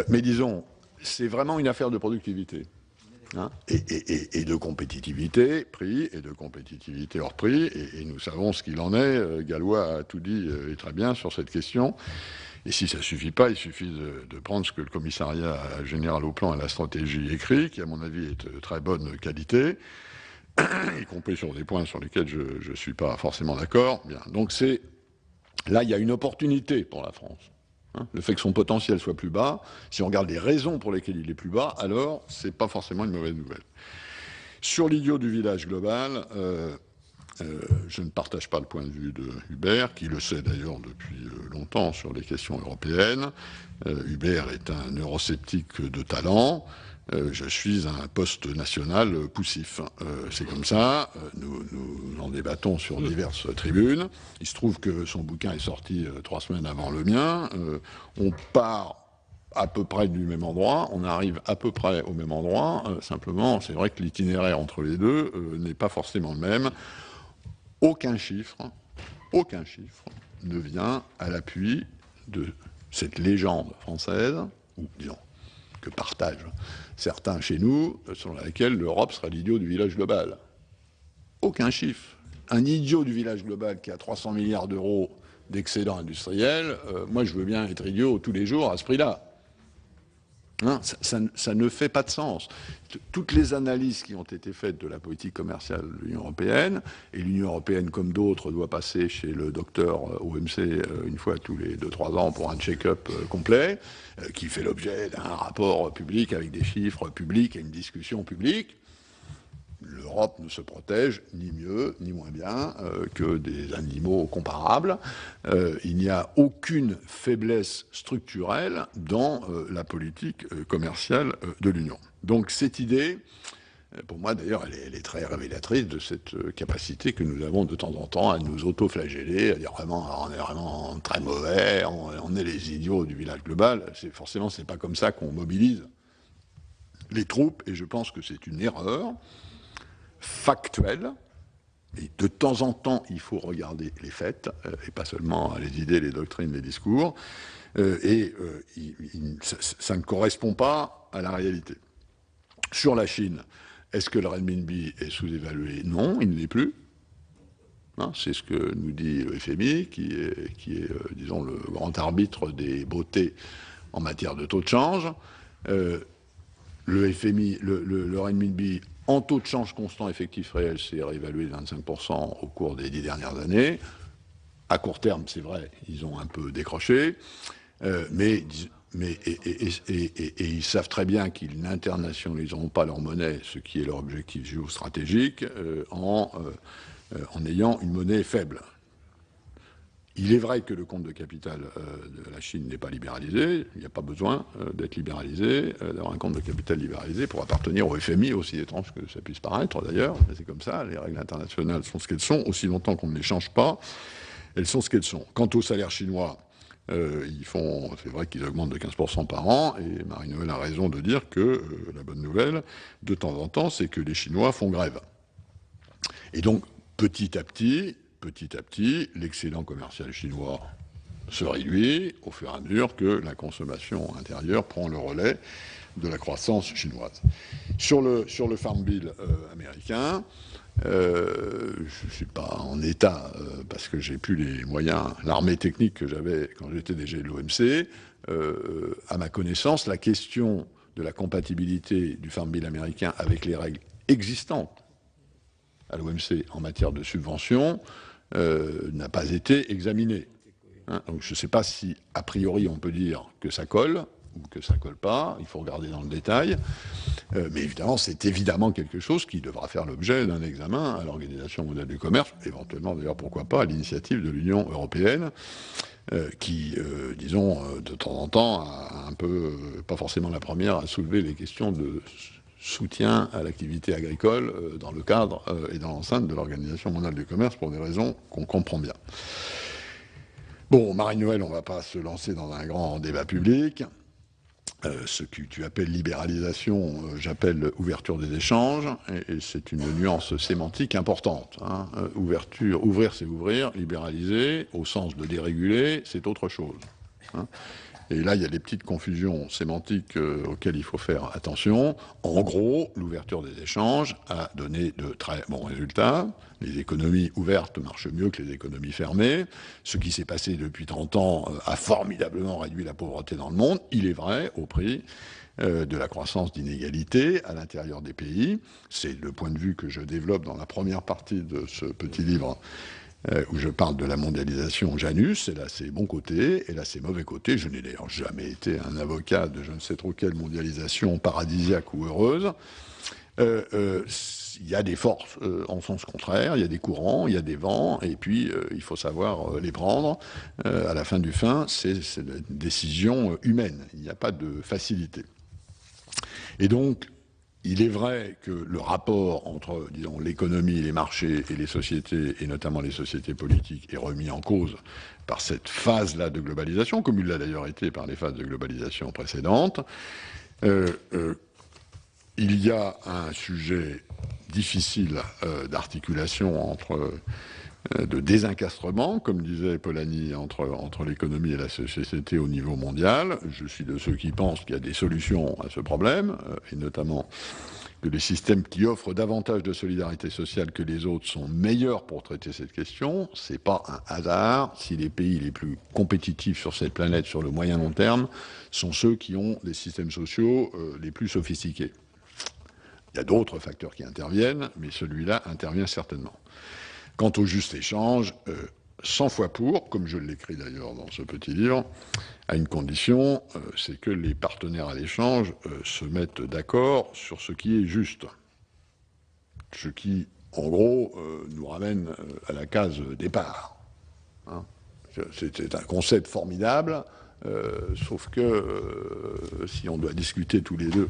Mais disons, c'est vraiment une affaire de productivité. Hein, et de compétitivité prix et de compétitivité hors prix, et nous savons ce qu'il en est. Gallois a tout dit et très bien sur cette question. Et si ça ne suffit pas, il suffit de prendre ce que le commissariat général au plan et à la stratégie écrit, qui à mon avis est de très bonne qualité, y compris sur des points sur lesquels je ne suis pas forcément d'accord. Bien. Donc là, il y a une opportunité pour la France. Hein, le fait que son potentiel soit plus bas, si on regarde les raisons pour lesquelles il est plus bas, alors c'est pas forcément une mauvaise nouvelle. Sur l'idiot du village global, je ne partage pas le point de vue de Hubert, qui le sait d'ailleurs depuis longtemps sur les questions européennes. Hubert est un eurosceptique de talent. Je suis un poste national poussif. C'est comme ça. Nous en débattons sur diverses tribunes. Il se trouve que son bouquin est sorti 3 semaines avant le mien. On part à peu près du même endroit. On arrive à peu près au même endroit. Simplement, c'est vrai que l'itinéraire entre les deux n'est pas forcément le même. Aucun chiffre ne vient à l'appui de cette légende française, ou disons, que partagent certains chez nous, selon laquelle l'Europe sera l'idiot du village global. Aucun chiffre. Un idiot du village global qui a 300 milliards d'euros d'excédent industriel, moi je veux bien être idiot tous les jours à ce prix-là. Hein, ça ne fait pas de sens. Toutes les analyses qui ont été faites de la politique commerciale de l'Union européenne, et l'Union européenne, comme d'autres, doit passer chez le docteur OMC une fois tous les 2-3 ans pour un check-up complet, qui fait l'objet d'un rapport public avec des chiffres publics et une discussion publique. L'Europe ne se protège ni mieux ni moins bien que des animaux comparables. Il n'y a aucune faiblesse structurelle dans la politique commerciale de l'Union. Donc cette idée, pour moi d'ailleurs, elle est très révélatrice de cette capacité que nous avons de temps en temps à nous auto-flageller, à dire vraiment, on est vraiment très mauvais, on est les idiots du village global. Forcément, c'est pas comme ça qu'on mobilise les troupes, et je pense que c'est une erreur factuelle, et de temps en temps, il faut regarder les faits, et pas seulement les idées, les doctrines, les discours, ça ne correspond pas à la réalité. Sur la Chine, est-ce que le renminbi est sous-évalué? Non, il ne l'est plus. Hein, c'est ce que nous dit le FMI, qui est disons, le grand arbitre des beautés en matière de taux de change. Le FMI, le renminbi, en taux de change constant effectif réel, s'est réévalué de 25% au cours des 10 dernières années. À court terme, c'est vrai, ils ont un peu décroché, mais ils savent très bien qu'ils n'internationaliseront pas leur monnaie, ce qui est leur objectif géostratégique, en ayant une monnaie faible. Il est vrai que le compte de capital de la Chine n'est pas libéralisé. Il n'y a pas besoin d'être libéralisé, d'avoir un compte de capital libéralisé pour appartenir au FMI, aussi étrange que ça puisse paraître d'ailleurs. C'est comme ça, les règles internationales sont ce qu'elles sont. Aussi longtemps qu'on ne les change pas, elles sont ce qu'elles sont. Quant aux salaires chinois, c'est vrai qu'ils augmentent de 15% par an, et Marie-Noël a raison de dire que la bonne nouvelle, de temps en temps, c'est que les Chinois font grève. Et donc, petit à petit, l'excédent commercial chinois se réduit au fur et à mesure que la consommation intérieure prend le relais de la croissance chinoise. Sur le Farm Bill américain, je ne suis pas en état, parce que j'ai plus les moyens, l'armée technique que j'avais quand j'étais DG de l'OMC. À ma connaissance, la question de la compatibilité du Farm Bill américain avec les règles existantes à l'OMC en matière de subvention n'a pas été examiné. Hein, donc je ne sais pas si, a priori, on peut dire que ça colle ou que ça colle pas. Il faut regarder dans le détail. Mais évidemment, c'est évidemment quelque chose qui devra faire l'objet d'un examen à l'Organisation mondiale du commerce, éventuellement, d'ailleurs, pourquoi pas, à l'initiative de l'Union européenne, qui, disons, de temps en temps, a un peu, pas forcément la première, à soulever les questions de soutien à l'activité agricole dans le cadre et dans l'enceinte de l'Organisation mondiale du commerce pour des raisons qu'on comprend bien. Bon, Marie-Noël, on ne va pas se lancer dans un grand débat public. Ce que tu appelles libéralisation, j'appelle ouverture des échanges, et c'est une nuance sémantique importante. Hein. Ouvrir, c'est ouvrir, libéraliser, au sens de déréguler, c'est autre chose. Hein. Et là, il y a des petites confusions sémantiques auxquelles il faut faire attention. En gros, l'ouverture des échanges a donné de très bons résultats. Les économies ouvertes marchent mieux que les économies fermées. Ce qui s'est passé depuis 30 ans a formidablement réduit la pauvreté dans le monde. Il est vrai, au prix de la croissance d'inégalités à l'intérieur des pays. C'est le point de vue que je développe dans la première partie de ce petit livre où je parle de la mondialisation Janus. Elle a ses bons côtés, elle a ses mauvais côtés. Je n'ai d'ailleurs jamais été un avocat de je ne sais trop quelle mondialisation paradisiaque ou heureuse. Il y a des forces en sens contraire, il y a des courants, il y a des vents, et puis il faut savoir les prendre. À la fin du fin, c'est une décision humaine. Il n'y a pas de facilité. Et donc, il est vrai que le rapport entre, disons, l'économie, les marchés et les sociétés, et notamment les sociétés politiques, est remis en cause par cette phase-là de globalisation, comme il l'a d'ailleurs été par les phases de globalisation précédentes. Il y a un sujet difficile d'articulation de désencastrement, comme disait Polanyi, entre l'économie et la société au niveau mondial. Je suis de ceux qui pensent qu'il y a des solutions à ce problème, et notamment que les systèmes qui offrent davantage de solidarité sociale que les autres sont meilleurs pour traiter cette question. Ce n'est pas un hasard si les pays les plus compétitifs sur cette planète sur le moyen long terme sont ceux qui ont des systèmes sociaux les plus sophistiqués. Il y a d'autres facteurs qui interviennent, mais celui-là intervient certainement. Quant au juste échange, 100 fois pour, comme je l'écris d'ailleurs dans ce petit livre, à une condition, c'est que les partenaires à l'échange se mettent d'accord sur ce qui est juste. Ce qui, en gros, nous ramène à la case départ. Hein. C'est un concept formidable, sauf que si on doit discuter tous les deux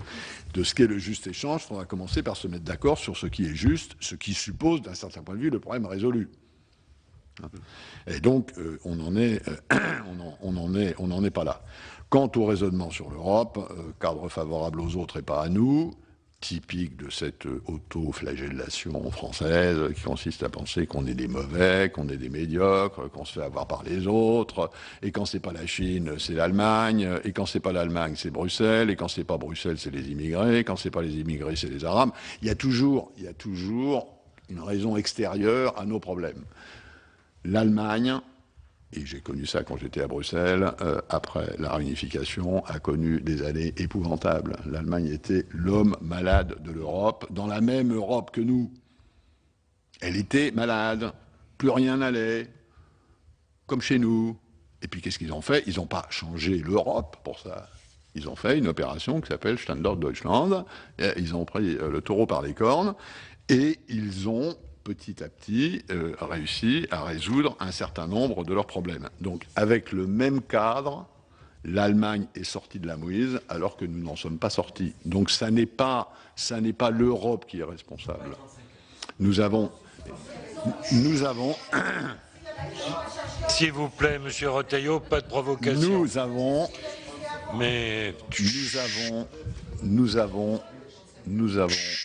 de ce qu'est le juste échange, il faudra commencer par se mettre d'accord sur ce qui est juste, ce qui suppose, d'un certain point de vue, le problème résolu. Et donc, on n'en est pas là. Quant au raisonnement sur l'Europe, cadre favorable aux autres et pas à nous, typique de cette auto-flagellation française qui consiste à penser qu'on est des mauvais, qu'on est des médiocres, qu'on se fait avoir par les autres, et quand c'est pas la Chine, c'est l'Allemagne, et quand c'est pas l'Allemagne, c'est Bruxelles, et quand c'est pas Bruxelles, c'est les immigrés, et quand c'est pas les immigrés, c'est les Arabes. Il y a toujours une raison extérieure à nos problèmes. L'Allemagne, et j'ai connu ça quand j'étais à Bruxelles, après la réunification, a connu des années épouvantables. L'Allemagne était l'homme malade de l'Europe, dans la même Europe que nous. Elle était malade, plus rien n'allait, comme chez nous. Et puis qu'est-ce qu'ils ont fait? Ils n'ont pas changé l'Europe pour ça. Ils ont fait une opération qui s'appelle Standard Deutschland. Ils ont pris le taureau par les cornes et ils ont petit à petit réussi à résoudre un certain nombre de leurs problèmes. Donc avec le même cadre, l'Allemagne est sortie de la mouise alors que nous n'en sommes pas sortis. Donc ça n'est pas l'Europe qui est responsable. Nous avons S'il vous plaît, Monsieur Retailleau, pas de provocation. Nous avons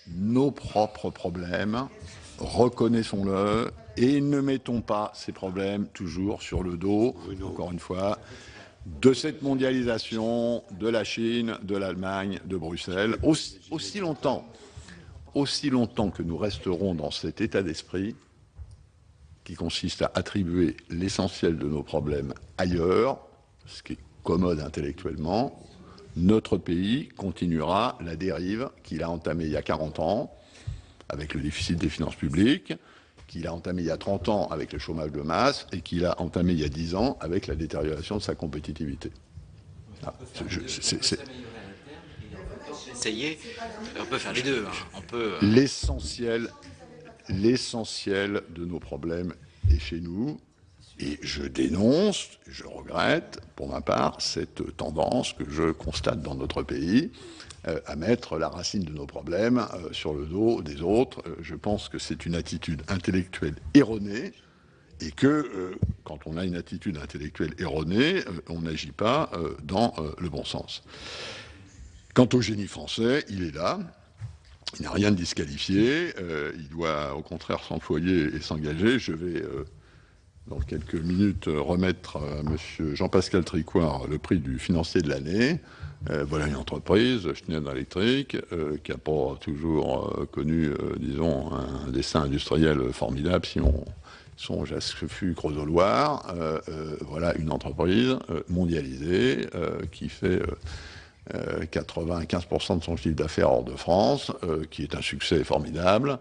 nos propres problèmes, reconnaissons-le, et ne mettons pas ces problèmes toujours sur le dos, encore une fois, de cette mondialisation, de la Chine, de l'Allemagne, de Bruxelles. Aussi longtemps que nous resterons dans cet état d'esprit qui consiste à attribuer l'essentiel de nos problèmes ailleurs, ce qui est commode intellectuellement, notre pays continuera la dérive qu'il a entamée il y a 40 ans avec le déficit des finances publiques, qu'il a entamé il y a 30 ans avec le chômage de masse et qu'il a entamé il y a 10 ans avec la détérioration de sa compétitivité. On peut faire les deux. Hein. L'essentiel de nos problèmes est chez nous. Et je dénonce, je regrette, pour ma part, cette tendance que je constate dans notre pays à mettre la racine de nos problèmes sur le dos des autres. Je pense que c'est une attitude intellectuelle erronée et que quand on a une attitude intellectuelle erronée, on n'agit pas dans le bon sens. Quant au génie français, il est là. Il n'a rien de disqualifié. Il doit au contraire s'employer et s'engager. Je vais, dans quelques minutes, remettre à M. Jean-Pascal Tricoire le prix du financier de l'année. Voilà une entreprise, Schneider Electric, qui n'a pas toujours connu, disons, un destin industriel formidable, si on songe à ce que fut Creusot-Loire. Voilà une entreprise mondialisée qui fait 95% de son chiffre d'affaires hors de France, qui est un succès formidable,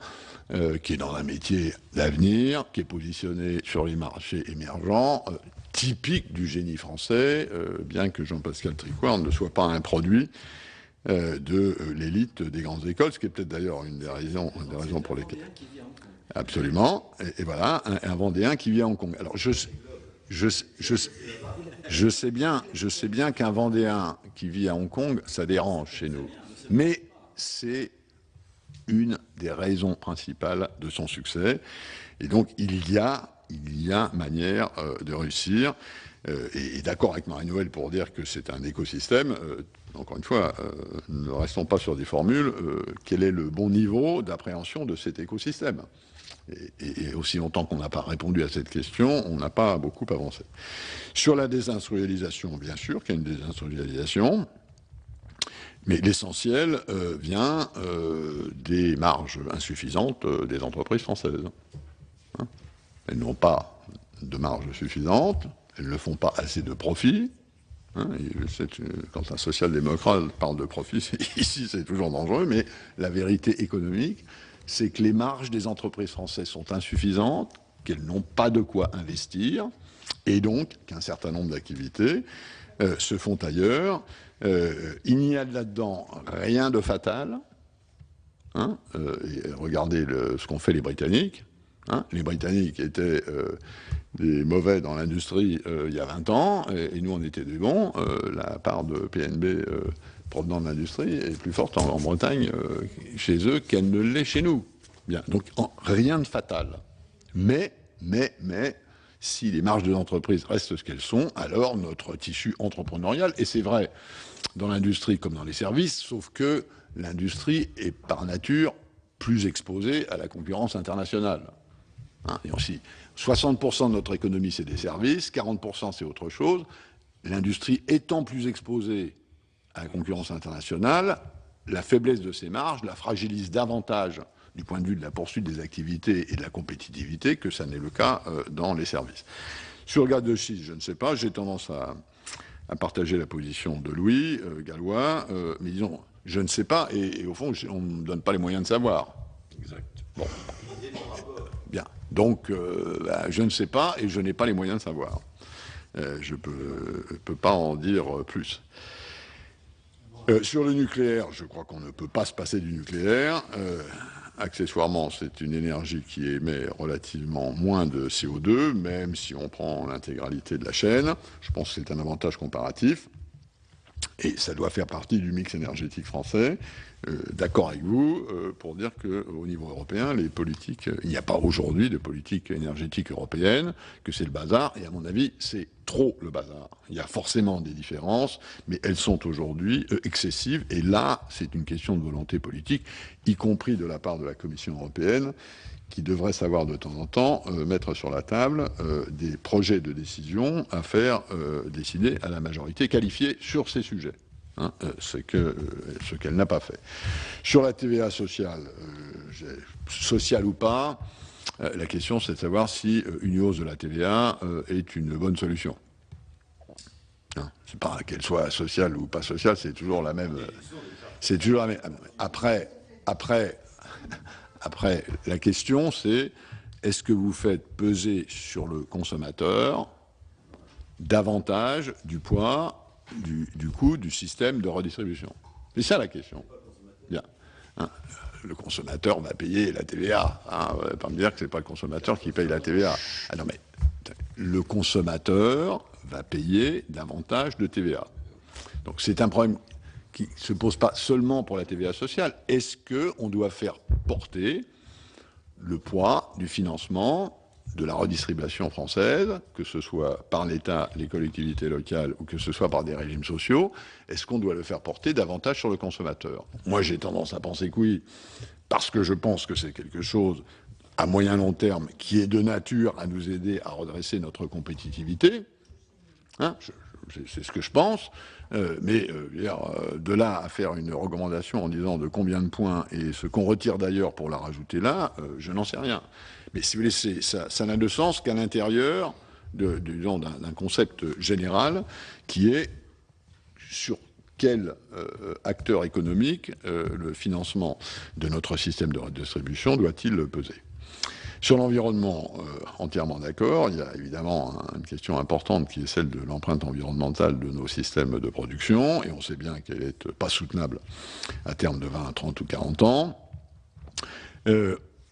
qui est dans un métier d'avenir, qui est positionné sur les marchés émergents, typique du génie français, bien que Jean-Pascal Tricoire ne soit pas un produit de l'élite des grandes écoles, ce qui est peut-être d'ailleurs une des raisons pour lesquelles... Absolument. Et voilà, un Vendéen qui vit à Hong Kong. Alors, je sais bien qu'un Vendéen qui vit à Hong Kong, ça dérange chez nous. Mais c'est une des raisons principales de son succès. Et donc, il y a manière de réussir. Et d'accord avec Marie-Noëlle pour dire que c'est un écosystème. Encore une fois, ne restons pas sur des formules. Quel est le bon niveau d'appréhension de cet écosystème ? Et aussi longtemps qu'on n'a pas répondu à cette question, on n'a pas beaucoup avancé. Sur la désindustrialisation, bien sûr qu'il y a une désindustrialisation, mais l'essentiel vient des marges insuffisantes des entreprises françaises. Hein, elles n'ont pas de marge suffisante, elles ne font pas assez de profit. Hein, quand un social-démocrate parle de profit, ici c'est toujours dangereux, mais la vérité économique, c'est que les marges des entreprises françaises sont insuffisantes, qu'elles n'ont pas de quoi investir, et donc qu'un certain nombre d'activités se font ailleurs. Il n'y a là-dedans rien de fatal. Hein, regardez ce qu'ont fait les Britanniques. Hein, les Britanniques étaient des mauvais dans l'industrie il y a 20 ans, et nous on était des bons. La part de PNB provenant de l'industrie est plus forte en Bretagne chez eux qu'elle ne l'est chez nous. Bien, donc rien de fatal. Mais, si les marges de l'entreprise restent ce qu'elles sont, alors notre tissu entrepreneurial, et c'est vrai dans l'industrie comme dans les services, sauf que l'industrie est par nature plus exposée à la concurrence internationale. Hein, et aussi, 60% de notre économie, c'est des services, 40% c'est autre chose. L'industrie étant plus exposée à la concurrence internationale, la faiblesse de ses marges la fragilise davantage du point de vue de la poursuite des activités et de la compétitivité que ça n'est le cas dans les services. Sur le gaz de schiste, je ne sais pas, j'ai tendance à partager la position de Louis Gallois, mais disons, je ne sais pas, et au fond, on ne me donne pas les moyens de savoir. Exact. Bon. Bien. Donc, je ne sais pas et je n'ai pas les moyens de savoir. Je ne peux pas en dire plus. Sur le nucléaire, je crois qu'on ne peut pas se passer du nucléaire. Accessoirement, c'est une énergie qui émet relativement moins de CO2, même si on prend l'intégralité de la chaîne. Je pense que c'est un avantage comparatif. Et ça doit faire partie du mix énergétique français. D'accord avec vous pour dire qu'au niveau européen, les politiques, il n'y a pas aujourd'hui de politique énergétique européenne, que c'est le bazar, et à mon avis, c'est trop le bazar. Il y a forcément des différences, mais elles sont aujourd'hui excessives, et là, c'est une question de volonté politique, y compris de la part de la Commission européenne, qui devrait savoir de temps en temps mettre sur la table des projets de décision à faire décider à la majorité qualifiée sur ces sujets. Hein, ce qu'elle n'a pas fait. Sur la TVA sociale, sociale ou pas, la question c'est de savoir si une hausse de la TVA est une bonne solution. Hein, c'est pas qu'elle soit sociale ou pas sociale, c'est toujours la même. C'est toujours la même. Après, la question c'est est-ce que vous faites peser sur le consommateur davantage du poids du coût du système de redistribution. C'est ça la question. Bien. Hein, le consommateur va payer la TVA. Hein, on va pas me dire que c'est pas le consommateur qui paye la TVA. Ah non, mais le consommateur va payer davantage de TVA. Donc c'est un problème qui ne se pose pas seulement pour la TVA sociale. Est-ce qu'on doit faire porter le poids du financement de la redistribution française, que ce soit par l'État, les collectivités locales, ou que ce soit par des régimes sociaux, est-ce qu'on doit le faire porter davantage sur le consommateur? Moi, j'ai tendance à penser que oui, parce que je pense que c'est quelque chose, à moyen long terme, qui est de nature à nous aider à redresser notre compétitivité. Hein, c'est ce que je pense. De là à faire une recommandation en disant de combien de points, et ce qu'on retire d'ailleurs pour la rajouter là, je n'en sais rien. Mais si vous voulez, ça n'a de sens qu'à l'intérieur d'un concept général qui est sur quel acteur économique le financement de notre système de redistribution doit-il peser. Sur l'environnement, entièrement d'accord. Il y a évidemment une question importante qui est celle de l'empreinte environnementale de nos systèmes de production, et on sait bien qu'elle n'est pas soutenable à terme de 20, 30 ou 40 ans.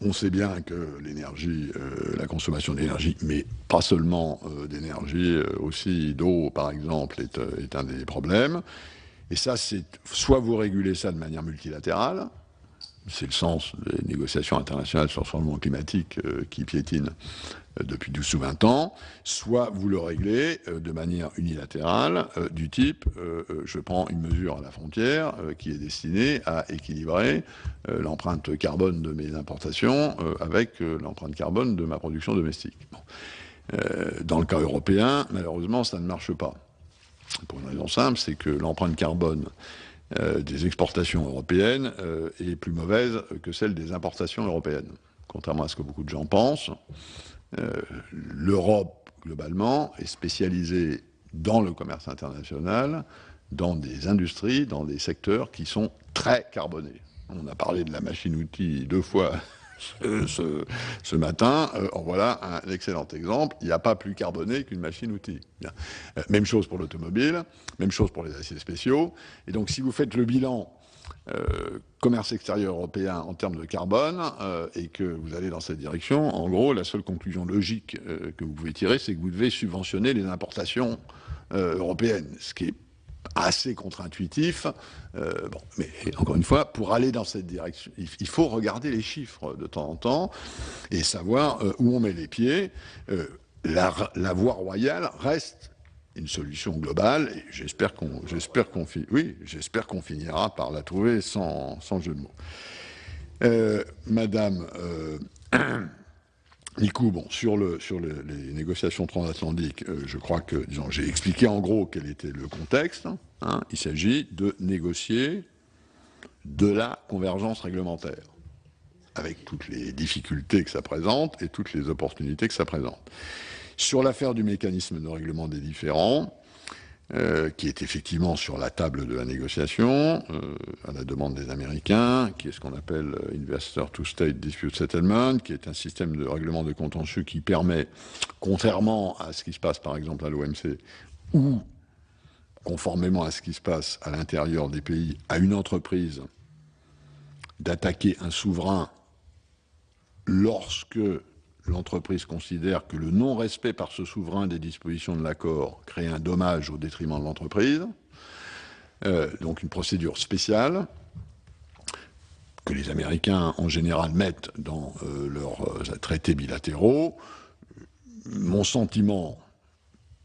On sait bien que l'énergie, la consommation d'énergie, mais pas seulement d'énergie, aussi d'eau par exemple, est un des problèmes. Et ça, c'est soit vous régulez ça de manière multilatérale, c'est le sens des négociations internationales sur le changement climatique qui piétinent depuis 12 ou 20 ans, soit vous le réglez de manière unilatérale, du type je prends une mesure à la frontière qui est destinée à équilibrer l'empreinte carbone de mes importations avec l'empreinte carbone de ma production domestique. Bon. Dans le cas européen, malheureusement, ça ne marche pas. Pour une raison simple, c'est que l'empreinte carbone des exportations européennes est plus mauvaise que celle des importations européennes. Contrairement à ce que beaucoup de gens pensent, l'Europe, globalement, est spécialisée dans le commerce international, dans des industries, dans des secteurs qui sont très carbonés. On a parlé de la machine-outil 2 fois ce matin, en voilà un excellent exemple. Il n'y a pas plus carboné qu'une machine-outil. Même chose pour l'automobile, même chose pour les aciers spéciaux. Et donc, si vous faites le bilan commerce extérieur européen en termes de carbone et que vous allez dans cette direction, en gros, la seule conclusion logique que vous pouvez tirer, c'est que vous devez subventionner les importations européennes, ce qui est assez contre-intuitif. Mais encore une fois, pour aller dans cette direction, il faut regarder les chiffres de temps en temps et savoir où on met les pieds. La voie royale reste une solution globale et j'espère qu'on finira par la trouver sans jeu de mots. Madame Nicou, bon, sur les négociations transatlantiques, je crois que, disons, j'ai expliqué en gros quel était le contexte. Hein. Il s'agit de négocier de la convergence réglementaire, avec toutes les difficultés que ça présente et toutes les opportunités que ça présente. Sur l'affaire du mécanisme de règlement des différends, qui est effectivement sur la table de la négociation, à la demande des Américains, qui est ce qu'on appelle Investor to State Dispute Settlement, qui est un système de règlement de contentieux qui permet, contrairement à ce qui se passe par exemple à l'OMC, ou conformément à ce qui se passe à l'intérieur des pays, à une entreprise d'attaquer un souverain lorsque l'entreprise considère que le non-respect par ce souverain des dispositions de l'accord crée un dommage au détriment de l'entreprise. Donc une procédure spéciale que les Américains, en général, mettent dans leurs traités bilatéraux. Mon sentiment,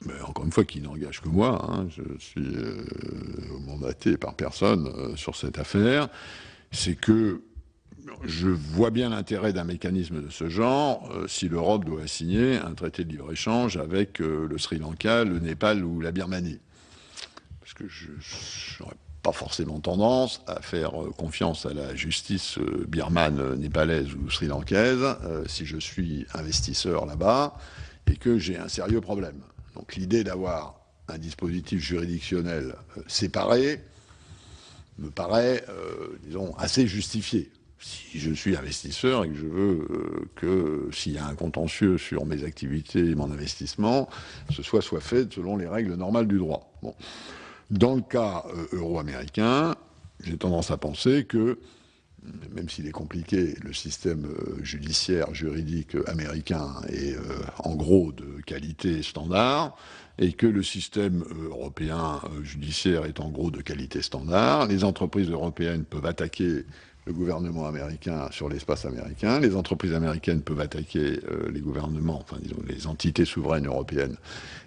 mais encore une fois, qui n'engage que moi, hein, je suis mandaté par personne sur cette affaire, c'est que je vois bien l'intérêt d'un mécanisme de ce genre si l'Europe doit signer un traité de libre-échange avec le Sri Lanka, le Népal ou la Birmanie. Parce que je n'aurais pas forcément tendance à faire confiance à la justice birmane, népalaise ou sri-lankaise si je suis investisseur là-bas et que j'ai un sérieux problème. Donc l'idée d'avoir un dispositif juridictionnel séparé me paraît, disons, assez justifiée. Si je suis investisseur et que je veux que s'il y a un contentieux sur mes activités et mon investissement, ce soit fait selon les règles normales du droit. Bon. Dans le cas euro-américain, j'ai tendance à penser que, même s'il est compliqué, le système judiciaire, juridique américain est en gros de qualité standard, et que le système européen judiciaire est en gros de qualité standard. Les entreprises européennes peuvent attaquer le gouvernement américain sur l'espace américain. Les entreprises américaines peuvent attaquer les gouvernements, enfin disons les entités souveraines européennes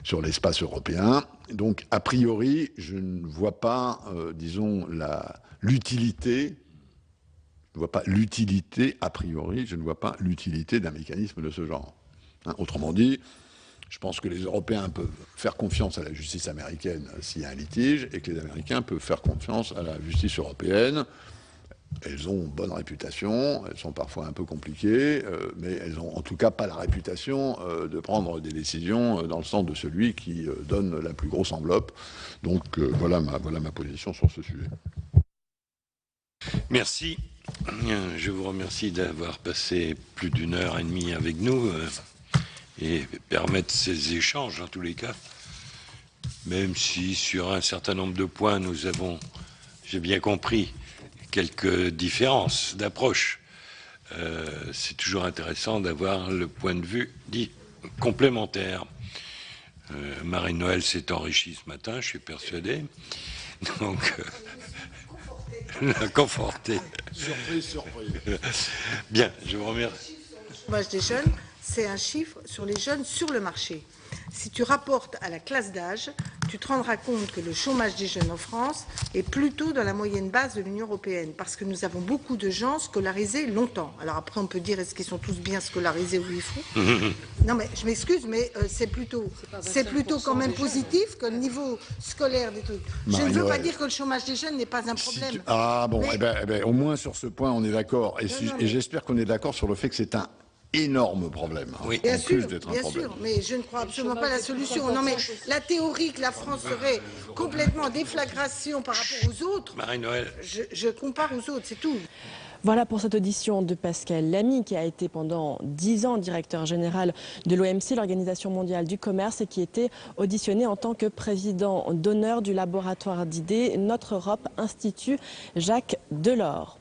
sur l'espace européen. Donc, a priori, je ne vois pas, disons, l'utilité. Je ne vois pas l'utilité, a priori, je ne vois pas l'utilité d'un mécanisme de ce genre. Hein, autrement dit, je pense que les Européens peuvent faire confiance à la justice américaine s'il y a un litige, et que les Américains peuvent faire confiance à la justice européenne. Elles ont bonne réputation, elles sont parfois un peu compliquées, mais elles n'ont en tout cas pas la réputation de prendre des décisions dans le sens de celui qui donne la plus grosse enveloppe. Donc voilà ma position sur ce sujet. Merci. Je vous remercie d'avoir passé plus d'1 heure et demie avec nous et permettre ces échanges en tous les cas, même si sur un certain nombre de points nous avons, j'ai bien compris, quelques différences d'approche. C'est toujours intéressant d'avoir le point de vue dit complémentaire. Marie-Noël s'est enrichie ce matin, je suis persuadé. Donc, l'a conforté. Surprise. Bien, je vous remercie. Le chômage des jeunes, c'est un chiffre sur les jeunes sur le marché. Si tu rapportes à la classe d'âge, tu te rendras compte que le chômage des jeunes en France est plutôt dans la moyenne basse de l'Union européenne, parce que nous avons beaucoup de gens scolarisés longtemps. Alors après, on peut dire, est-ce qu'ils sont tous bien scolarisés ou ils font Non, mais je m'excuse, mais c'est plutôt quand même positif que le niveau scolaire des trucs. Je ne veux pas dire que le chômage des jeunes n'est pas un problème. Ah bon, mais... au moins sur ce point, on est d'accord. Et j'espère qu'on est d'accord sur le fait que c'est un énorme problème. Oui. Bien sûr, mais je ne crois absolument pas à la solution. Non, mais la théorie que la France serait complètement en déflagration par rapport aux autres, Marie-Noël. Je compare aux autres, c'est tout. Voilà pour cette audition de Pascal Lamy, qui a été pendant 10 ans directeur général de l'OMC, l'Organisation mondiale du commerce, et qui était auditionné en tant que président d'honneur du laboratoire d'idées Notre Europe Institut Jacques Delors.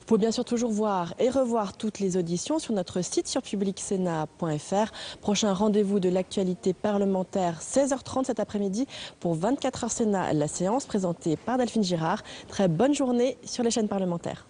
Vous pouvez bien sûr toujours voir et revoir toutes les auditions sur notre site sur publicsénat.fr. Prochain rendez-vous de l'actualité parlementaire, 16h30 cet après-midi pour 24h Sénat, la séance présentée par Delphine Girard. Très bonne journée sur les chaînes parlementaires.